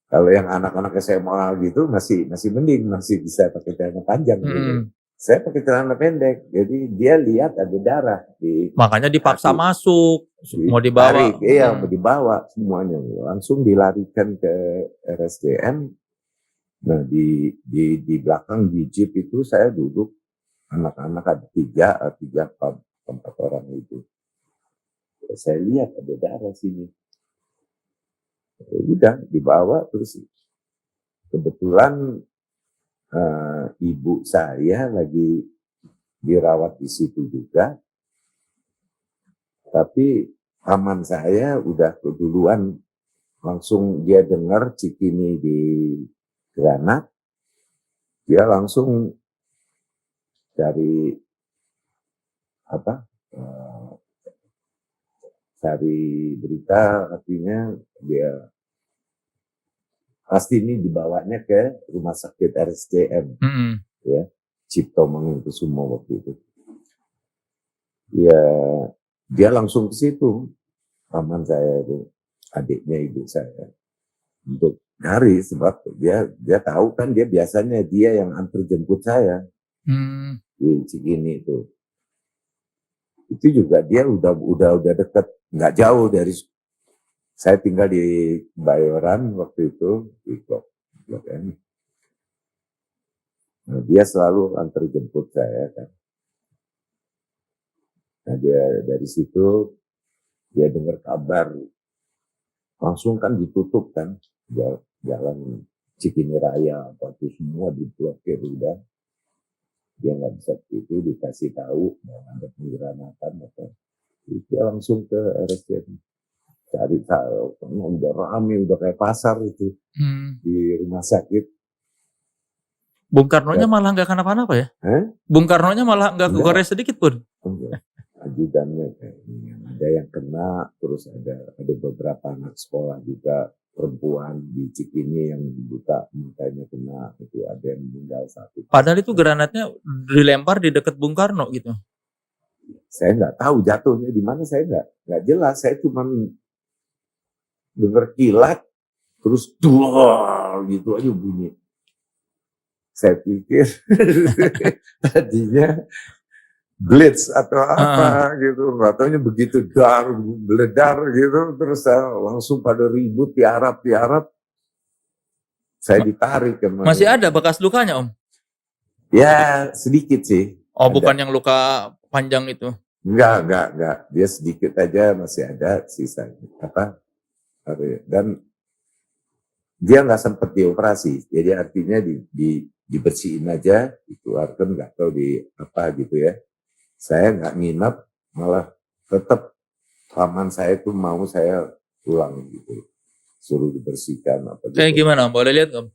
Kalau yang anak-anak SMA gitu masih mending, masih bisa pakai celana panjang gitu. Saya pakai celana pendek, jadi dia lihat ada darah makanya dipaksa masuk, mau dibawa. Mau dibawa semuanya, langsung dilarikan ke RSCM Nah di belakang di jeep itu saya duduk, anak-anak ada tiga empat orang itu. Saya lihat ada darah sini. Ya udah dibawa, terus kebetulan ibu saya lagi dirawat di situ juga, tapi paman saya udah keduluan, langsung dia dengar Cikini di granat, dia langsung cari apa? Cari berita, artinya dia pasti ini dibawanya ke rumah sakit RSCM, ya, Cipto Mangunkusumo waktu itu. Ya, dia langsung ke situ, paman saya itu, adiknya ibu saya, untuk cari, sebab dia tahu kan, dia biasanya dia yang antar jemput saya di Cikini itu. Itu juga dia udah dekat, nggak jauh dari saya tinggal di Bayoran waktu itu di Blok M. Nah, dia selalu antar jemput saya kan. Nah, dia dari situ dia dengar kabar, langsung kan ditutup kan jalan Cikini Raya, apa itu semua diblokir udah. Dia nggak bisa itu, dikasih tahu mau ada penggranatan apa. Dia langsung ke RSCM cari tahu, udah rame, udah kayak pasar itu di rumah sakit. Bung Karno-nya malah nggak kenapa-napa ya? Bung Karno-nya malah nggak kegores sedikit pun. Ajudannya kayaknya ada yang kena, terus ada beberapa anak sekolah juga perempuan di Cikini yang buta mukanya kena, itu ada yang meninggal satu. Padahal itu granatnya dilempar di dekat Bung Karno gitu. Saya nggak tahu jatuhnya di mana, saya nggak jelas, saya cuma dengar kilat, terus duar gitu aja bunyi. Saya pikir tadinya blitz atau apa gitu, nggak taunya begitu beledar gitu, terus saya langsung pada ribut tiarap. Saya ditarik kemana. Masih ada bekas lukanya, Om? Ya sedikit sih. Oh, ada. Bukan yang luka panjang itu? Enggak. Dia sedikit aja masih ada sisa apa. Dan dia nggak sempat dioperasi, jadi artinya dibersihin aja, dikeluarkan, nggak tahu di apa gitu ya. Saya nggak nginep, malah tetap paman saya tuh mau saya pulang gitu, suruh dibersihkan apa gitu. Kayak gimana, Boleh lihat Om?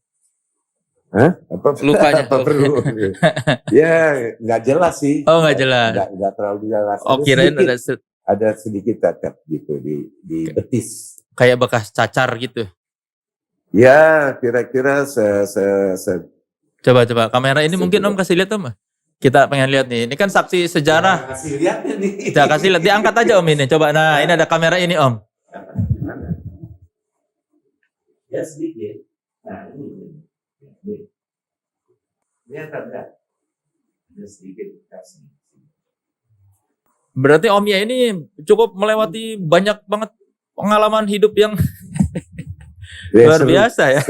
Hah? Apa lukanya? Apa perlu? Ya nggak jelas sih. Oh nggak jelas. Nggak terlalu jelas. Oh kirain ada sedikit cacat gitu di betis. Kayak bekas cacar gitu. Ya kira-kira Coba kamera ini mungkin Om kasih lihat Om. Kita pengen lihat nih. Ini kan saksi sejarah. Kasih lihat nih. Kita kasih lihat. Diangkat aja Om ini. Coba. Nah ini ada kamera ini Om. Ya sedikit. Nah ini. Lihat ada sedikit kasih. Berarti Om ya ini cukup melewati banyak banget pengalaman hidup yang luar biasa ya.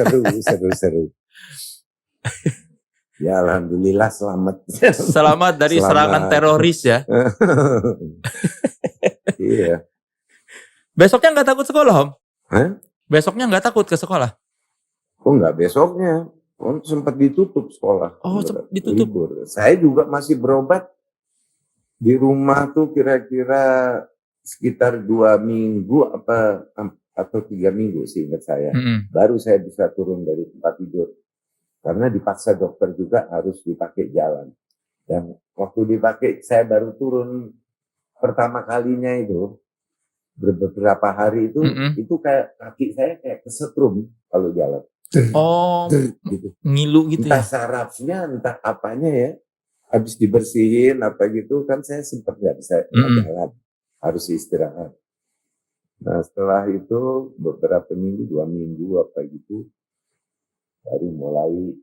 Seru. Ya alhamdulillah selamat. Selamat dari serangan teroris ya. Iya. Besoknya nggak takut sekolah Om? Hah? Besoknya nggak takut ke sekolah? Oh nggak besoknya. Sempat ditutup sekolah. Oh sempat ditutup. Libur. Saya juga masih berobat di rumah tuh kira-kira sekitar 2 minggu atau 3 minggu seingat saya. Baru saya bisa turun dari tempat tidur. Karena dipaksa dokter juga harus dipakai jalan. Dan waktu dipakai saya baru turun pertama kalinya itu, beberapa hari itu kayak kaki saya kayak kesetrum kalau jalan. Oh, gitu. Ngilu gitu entah ya? sarafnya, entah apanya ya. Habis dibersihin apa gitu kan saya sempat nggak bisa jalan, harus istirahat. Nah setelah itu beberapa minggu, 2 minggu apa gitu, baru mulai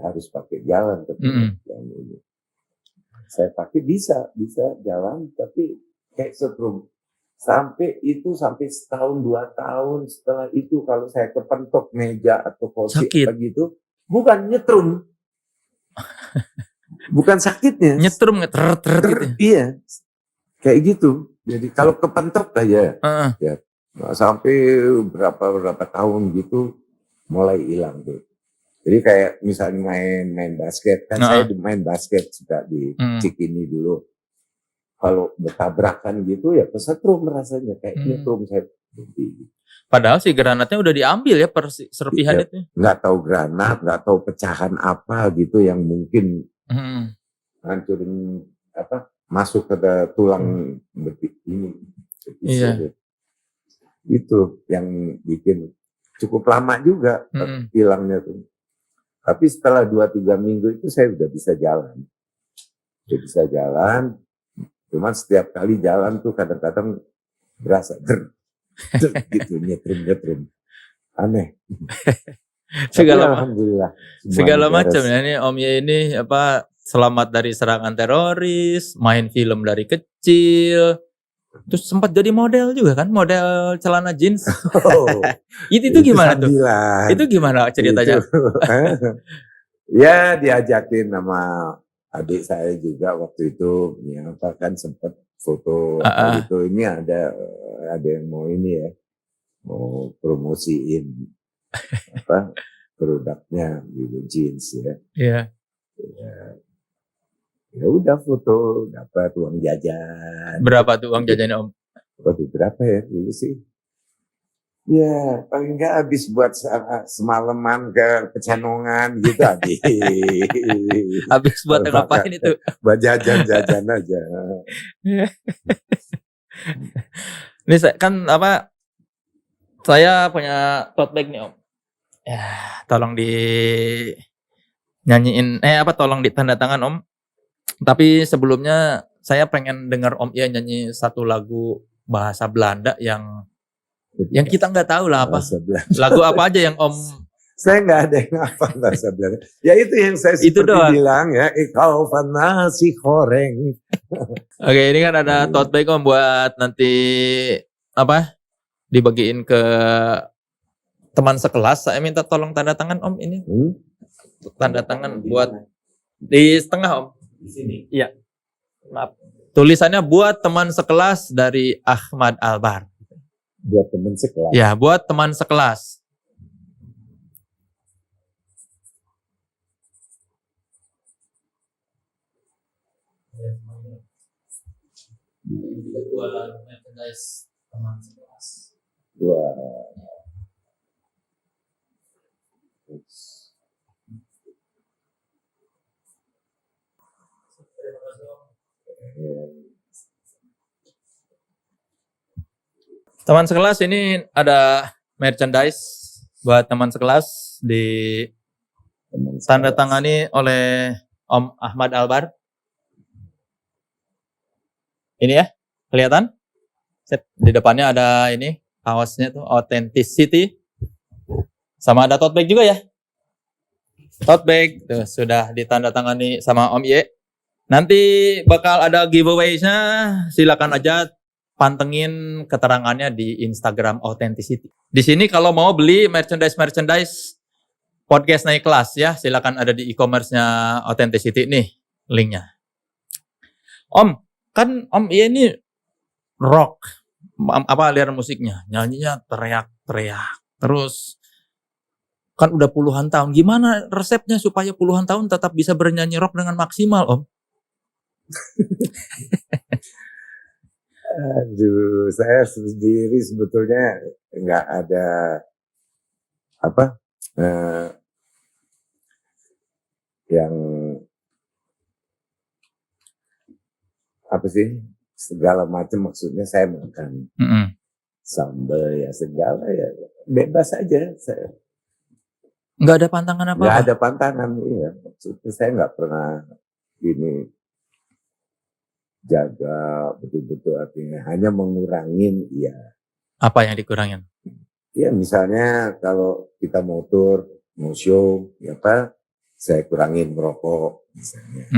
harus pakai jalan yang ini. Saya pakai bisa jalan, tapi kayak setrum. sampai setahun 2 tahun setelah itu kalau saya kepentok meja atau kursi Sakit. apa gitu, bukan nyetrum, bukan sakitnya, Nyetrum gitu ya. iya, kayak gitu. Jadi kalau kepentok aja, Heeh. ya sampai berapa tahun gitu mulai hilang tuh. Jadi kayak misalnya main basket, kan saya main basket juga di Cikini dulu. Kalau bertabrakan gitu ya kesetrum rasanya, kayak nyetrum saya. Padahal si granatnya udah diambil ya serpihan Iya, itu. nggak tahu granat, nggak tahu pecahan apa gitu yang mungkin hancurin masuk ke tulang betis ini. Iya. Itu yang bikin cukup lama juga hilangnya tuh. Tapi setelah 2-3 minggu itu saya udah bisa jalan. Cuman setiap kali jalan tuh kadang-kadang berasa gitu, nyetrum. Aneh. Alhamdulillah. Segala macam ya ini Om Ye ini selamat dari serangan teroris, main film dari kecil. Terus sempat jadi model juga kan, model celana jeans. Itu gimana tuh? Itu gimana ceritanya? Ya diajakin sama adik saya juga waktu itu, ya kan sempat foto gitu. Ini ada yang mau ini ya, mau promosiin produknya gitu, jeans ya. Iya. Ya udah foto, dapat uang jajan. Berapa tuh uang jajannya Om? Waduh, berapa ya dulu sih? Ya paling nggak habis buat semalaman ke Pecenongan gitu habis. Habis buat ngapain itu? Buat jajan aja. Ini kan saya punya tote bag nih Om. Ya, tolong nyanyiin tolong ditanda tangan Om. Tapi sebelumnya saya pengen dengar Om Ye nyanyi satu lagu bahasa Belanda yang kita nggak tahu lah apa. Lagu apa aja yang Om? Saya nggak ada yang apa bahasa Belanda. Ya itu yang saya bilang ya, ikau van nasi goreng. Oke, ini kan ada tote bag Om buat nanti dibagiin ke teman sekelas. Saya minta tolong tanda tangan Om ini. Tanda tangan buat di setengah Om. Di sini. Iya. Maaf. Tulisannya buat teman sekelas dari Ahmad Albar. Buat teman sekelas. Ya, buat teman sekelas. Buat merchandise teman sekelas. Wah. Teman sekelas ini ada merchandise buat teman sekelas tanda tangani oleh Om Ahmad Albar. Ini ya, kelihatan? Di depannya ada ini, kaosnya tuh Authenticity. Sama ada tote bag juga ya. Tote bag tuh sudah ditandatangani sama Om Ye. Nanti bakal ada giveaway-nya, silakan aja pantengin keterangannya di Instagram Authenticity. Di sini kalau mau beli merchandise podcast naik kelas ya, silakan ada di e-commerce-nya Authenticity nih linknya. Om, kan Om ini rock, aliran musiknya, nyanyinya teriak-teriak, terus kan udah puluhan tahun. Gimana resepnya supaya puluhan tahun tetap bisa bernyanyi rock dengan maksimal, Om? Aduh, saya sendiri sebetulnya nggak ada yang segala macam, maksudnya saya makan sambal ya segala ya bebas aja saya. Nggak ada pantangan apa-apa? Nggak ada pantangan, iya. Maksudnya saya nggak pernah ini jaga betul-betul, artinya hanya mengurangin, iya. Apa yang dikurangin? Ya misalnya kalau kita mau tour, mau show, saya kurangin merokok misalnya.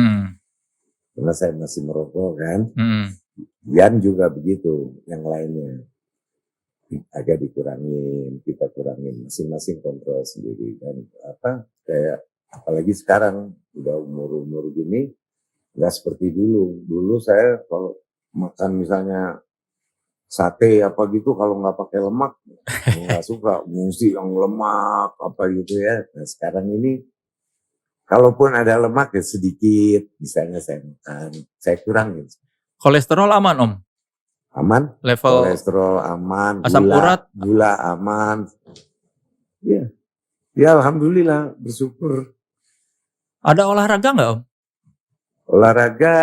Karena saya masih merokok kan. Yan juga begitu, yang lainnya agak dikurangin, kita kurangin, masing-masing kontrol sendiri. Dan kayak apalagi sekarang udah umur gini, nggak seperti dulu saya kalau makan misalnya sate apa gitu, kalau nggak pakai lemak nggak suka, mesti yang lemak apa gitu ya. Nah sekarang ini kalaupun ada lemak ya sedikit, misalnya saya makan, saya kurangin. Kolesterol aman Om? Aman, Level kolesterol aman, asam urat? gula aman. Ya, ya alhamdulillah, bersyukur. Ada olahraga nggak Om? Olahraga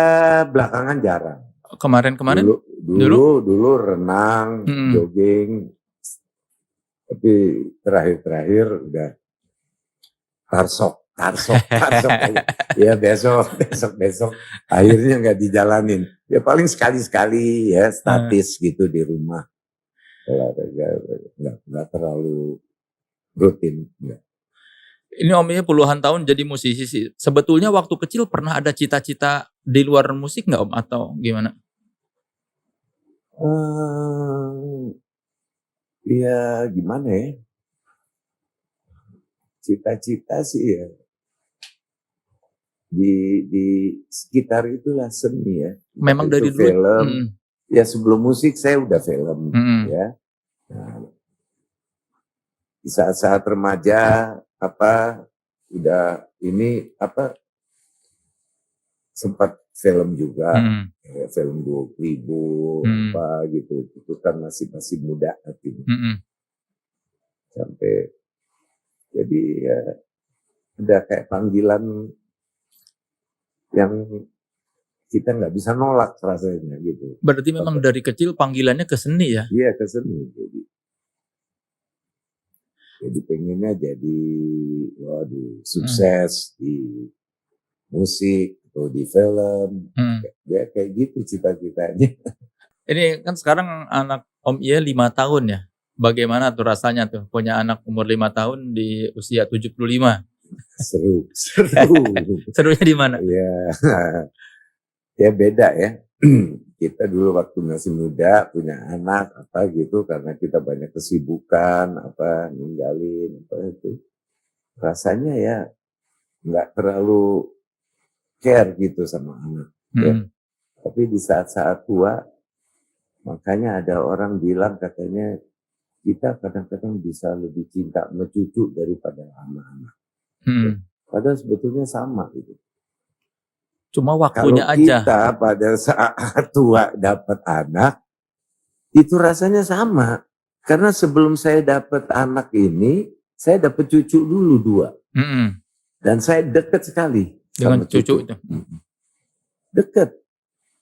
belakangan jarang. Kemarin-kemarin? Dulu renang, jogging. Tapi terakhir udah tarsok aja. Ya besok akhirnya nggak dijalanin. Ya paling sekali-sekali ya statis gitu di rumah. Olahraga nggak terlalu rutin. Enggak. Ini Om ini puluhan tahun jadi musisi sih. Sebetulnya waktu kecil pernah ada cita-cita di luar musik nggak Om atau gimana? Ya gimana ya? Cita-cita sih ya. Di sekitar itulah seni ya. Memang itu dari dulu. Film. Ya sebelum musik saya udah film ya. Nah, di saat-saat remaja udah ini sempat film juga, ya, film 20.000 gitu. Itu kan masih muda hatinya. Sampai jadi ya ada kayak panggilan yang kita nggak bisa nolak rasanya gitu. Berarti memang dari kecil panggilannya ke seni ya? Iya, ke seni. Jadi pengennya jadi sukses di musik atau di film. Ya kayak gitu cita-citanya. Ini kan sekarang anak Om Ie 5 tahun ya. Bagaimana tuh rasanya tuh punya anak umur 5 tahun di usia 75? Seru. Serunya di mana? Ya beda ya. Kita dulu waktu masih muda punya anak gitu karena kita banyak kesibukan ninggalin itu. Rasanya ya nggak terlalu care gitu sama anak. Ya. Tapi di saat-saat tua makanya ada orang bilang katanya kita kadang-kadang bisa lebih cinta sama cucu daripada anak-anak. Ya. Padahal sebetulnya sama gitu. Cuma waktunya aja. Kalau kita pada saat tua dapat anak, itu rasanya sama. Karena sebelum saya dapat anak ini, saya dapat cucu dulu 2. Dan saya dekat sekali dengan sama cucu itu. Dekat.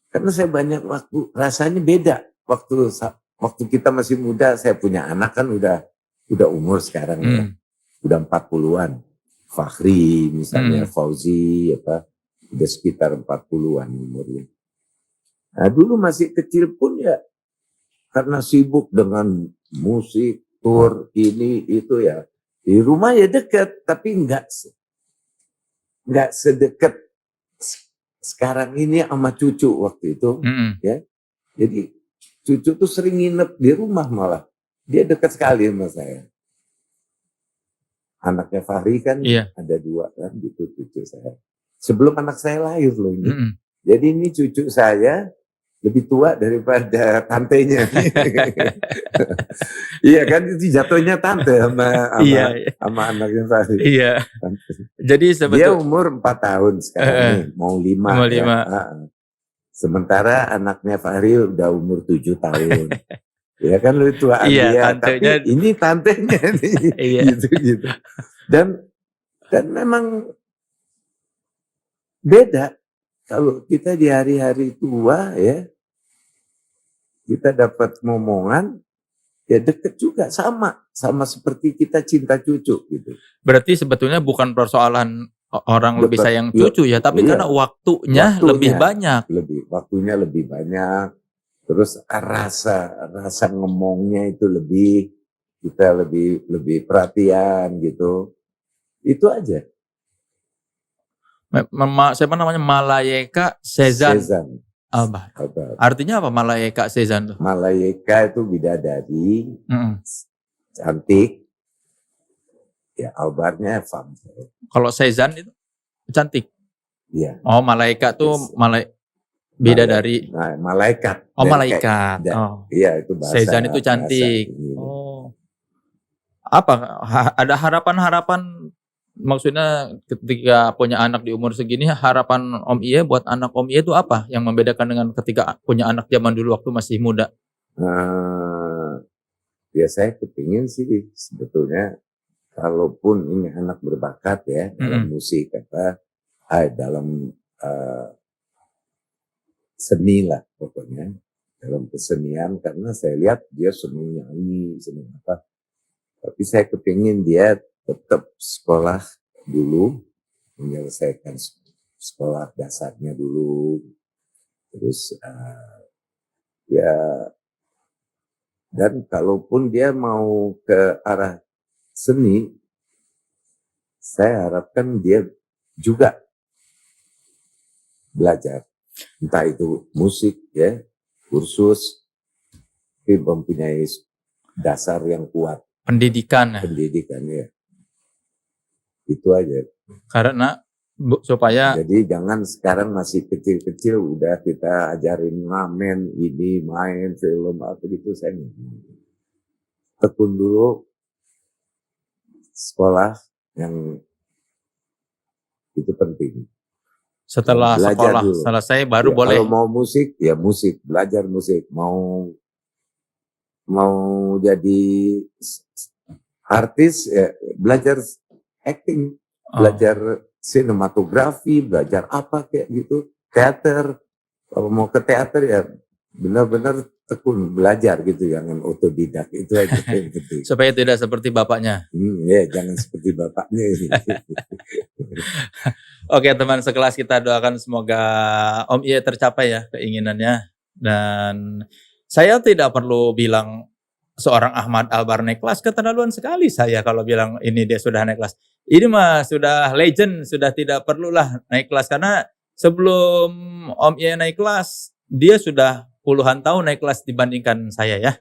Karena saya banyak waktu, rasanya beda. Waktu kita masih muda, saya punya anak kan udah umur sekarang ya. Udah 40-an. Fakhri misalnya, Fauzi udah sekitar 40-an umurnya. Nah dulu masih kecil pun ya karena sibuk dengan musik, tur, ini itu ya. Di rumah ya dekat, tapi enggak sedekat sekarang ini sama cucu waktu itu. Ya. Jadi cucu tuh sering nginep di rumah malah. Dia dekat sekali sama saya. Anaknya Fahri kan ada 2 kan gitu cucu saya. Sebelum anak saya lahir loh ini. Jadi ini cucu saya lebih tua daripada tantenya. Iya kan itu jatuhnya tante sama anaknya Fahri. Iya. Jadi dia umur 4 tahun sekarang nih, mau 5. Ya. Sementara anaknya Fahri udah umur 7 tahun. Ya kan lebih tuaan dia, tapi ini tantenya nih. gitu. Dan memang beda kalau kita di hari-hari tua ya, kita dapat momongan ya deket juga sama seperti kita cinta cucu gitu. Berarti sebetulnya bukan persoalan orang lebih sayang cucu ya, tapi karena waktunya lebih banyak. Waktunya lebih banyak. Terus rasa ngomongnya itu kita lebih perhatian gitu. Itu aja. Siapa namanya Malayeka Sezan. Albar. Albar. Artinya apa Malaika Sezan tuh? Malaika itu bidadari, cantik. Ya Albarnya fam. Kalau Sezan itu cantik. Iya. Oh, Malaika tuh bidadari. Malaikat. Oh, malaikat. Oh. Iya, itu bahasa. Sezan itu cantik. Oh. Apa ada harapan-harapan, maksudnya ketika punya anak di umur segini, harapan Om Iye buat anak Om Iye itu apa yang membedakan dengan ketika punya anak zaman dulu waktu masih muda? Ya saya kepingin sih sebetulnya, kalaupun ini anak berbakat ya dalam musik dalam seni lah pokoknya, dalam kesenian, karena saya lihat dia senang nyanyi, senang apa. Tapi saya kepingin dia tetap sekolah dulu, menyelesaikan sekolah dasarnya dulu, terus ya, dan kalaupun dia mau ke arah seni, saya harapkan dia juga belajar, entah itu musik ya, kursus, tapi mempunyai dasar yang kuat. Pendidikan ya. Itu aja. Karena supaya jadi jangan sekarang masih kecil-kecil udah kita ajarin ngamen, ini main film apa gitu, saya tekun dulu sekolah yang itu penting. Setelah belajar sekolah dulu. selesai baru ya, boleh. Kalau mau musik ya musik, belajar musik. Mau jadi artis ya belajar acting, belajar sinematografi, belajar apa kayak gitu, teater. Kalau mau ke teater ya benar-benar tekun belajar gitu, jangan otodidak, itu aja yang penting. Supaya tidak seperti bapaknya. Ya jangan seperti bapaknya ini. Oke teman sekelas, kita doakan semoga Om Iye tercapai ya keinginannya. Dan saya tidak perlu bilang seorang Ahmad Albar naik kelas, keterlaluan sekali saya kalau bilang ini dia sudah naik kelas. Ini mah sudah legend, sudah tidak perlulah naik kelas, karena sebelum Om Iye naik kelas, dia sudah puluhan tahun naik kelas dibandingkan saya ya.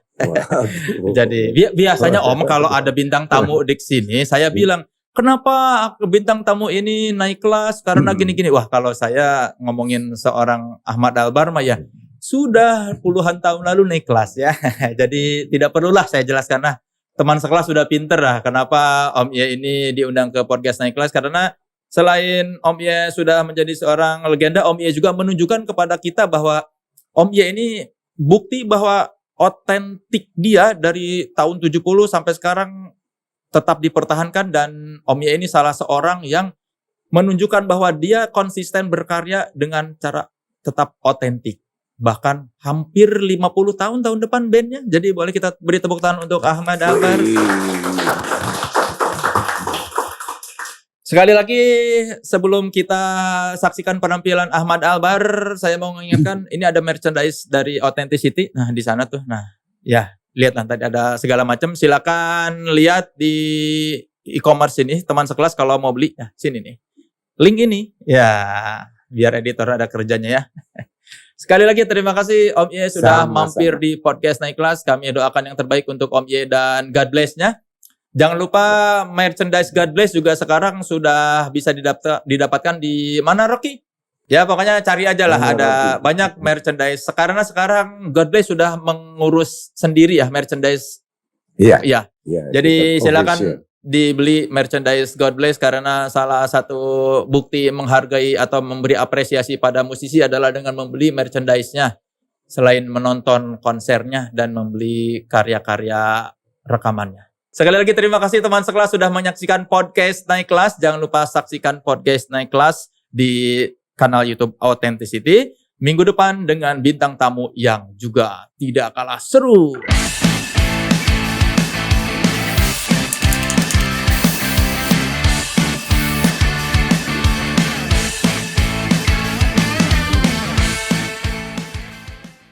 Jadi biasanya Om kalau ada bintang tamu di sini, saya bilang, kenapa bintang tamu ini naik kelas karena gini-gini. Wah, kalau saya ngomongin seorang Ahmad Albar mah ya sudah puluhan tahun lalu naik kelas ya. Jadi tidak perlulah saya jelaskan lah. Teman sekelas sudah pinter lah kenapa Om Iye ini diundang ke podcast naik kelas, karena selain Om Iye sudah menjadi seorang legenda, Om Iye juga menunjukkan kepada kita bahwa Om Iye ini bukti bahwa otentik dia dari tahun 70 sampai sekarang tetap dipertahankan, dan Om Iye ini salah seorang yang menunjukkan bahwa dia konsisten berkarya dengan cara tetap otentik. Bahkan hampir 50 tahun depan bandnya. Jadi boleh kita beri tepuk tangan untuk Ahmad Albar. Sekali lagi sebelum kita saksikan penampilan Ahmad Albar, saya mau mengingatkan ini ada merchandise dari Authenticity. Nah, di sana tuh. Nah, ya, lihat nanti ada segala macam. Silakan lihat di e-commerce ini, teman sekelas kalau mau beli. Nah, sini nih. Link ini. Ya, biar editor ada kerjanya ya. Sekali lagi terima kasih Om Iye sudah mampir di podcast Naik Kelas. Kami doakan yang terbaik untuk Om Iye dan God bless-nya. Jangan lupa merchandise God Bless juga sekarang sudah bisa didapatkan di mana, Rocky? Ya pokoknya cari aja lah, ada banyak merchandise. Karena sekarang God Bless sudah mengurus sendiri ya merchandise. Iya. Ya. Jadi silakan dibeli merchandise God Bless, karena salah satu bukti menghargai atau memberi apresiasi pada musisi adalah dengan membeli merchandise-nya. Selain menonton konsernya dan membeli karya-karya rekamannya. Sekali lagi terima kasih teman sekelas sudah menyaksikan podcast Naik Kelas. Jangan lupa saksikan podcast Naik Kelas di kanal YouTube Authenticity. Minggu depan dengan bintang tamu yang juga tidak kalah seru.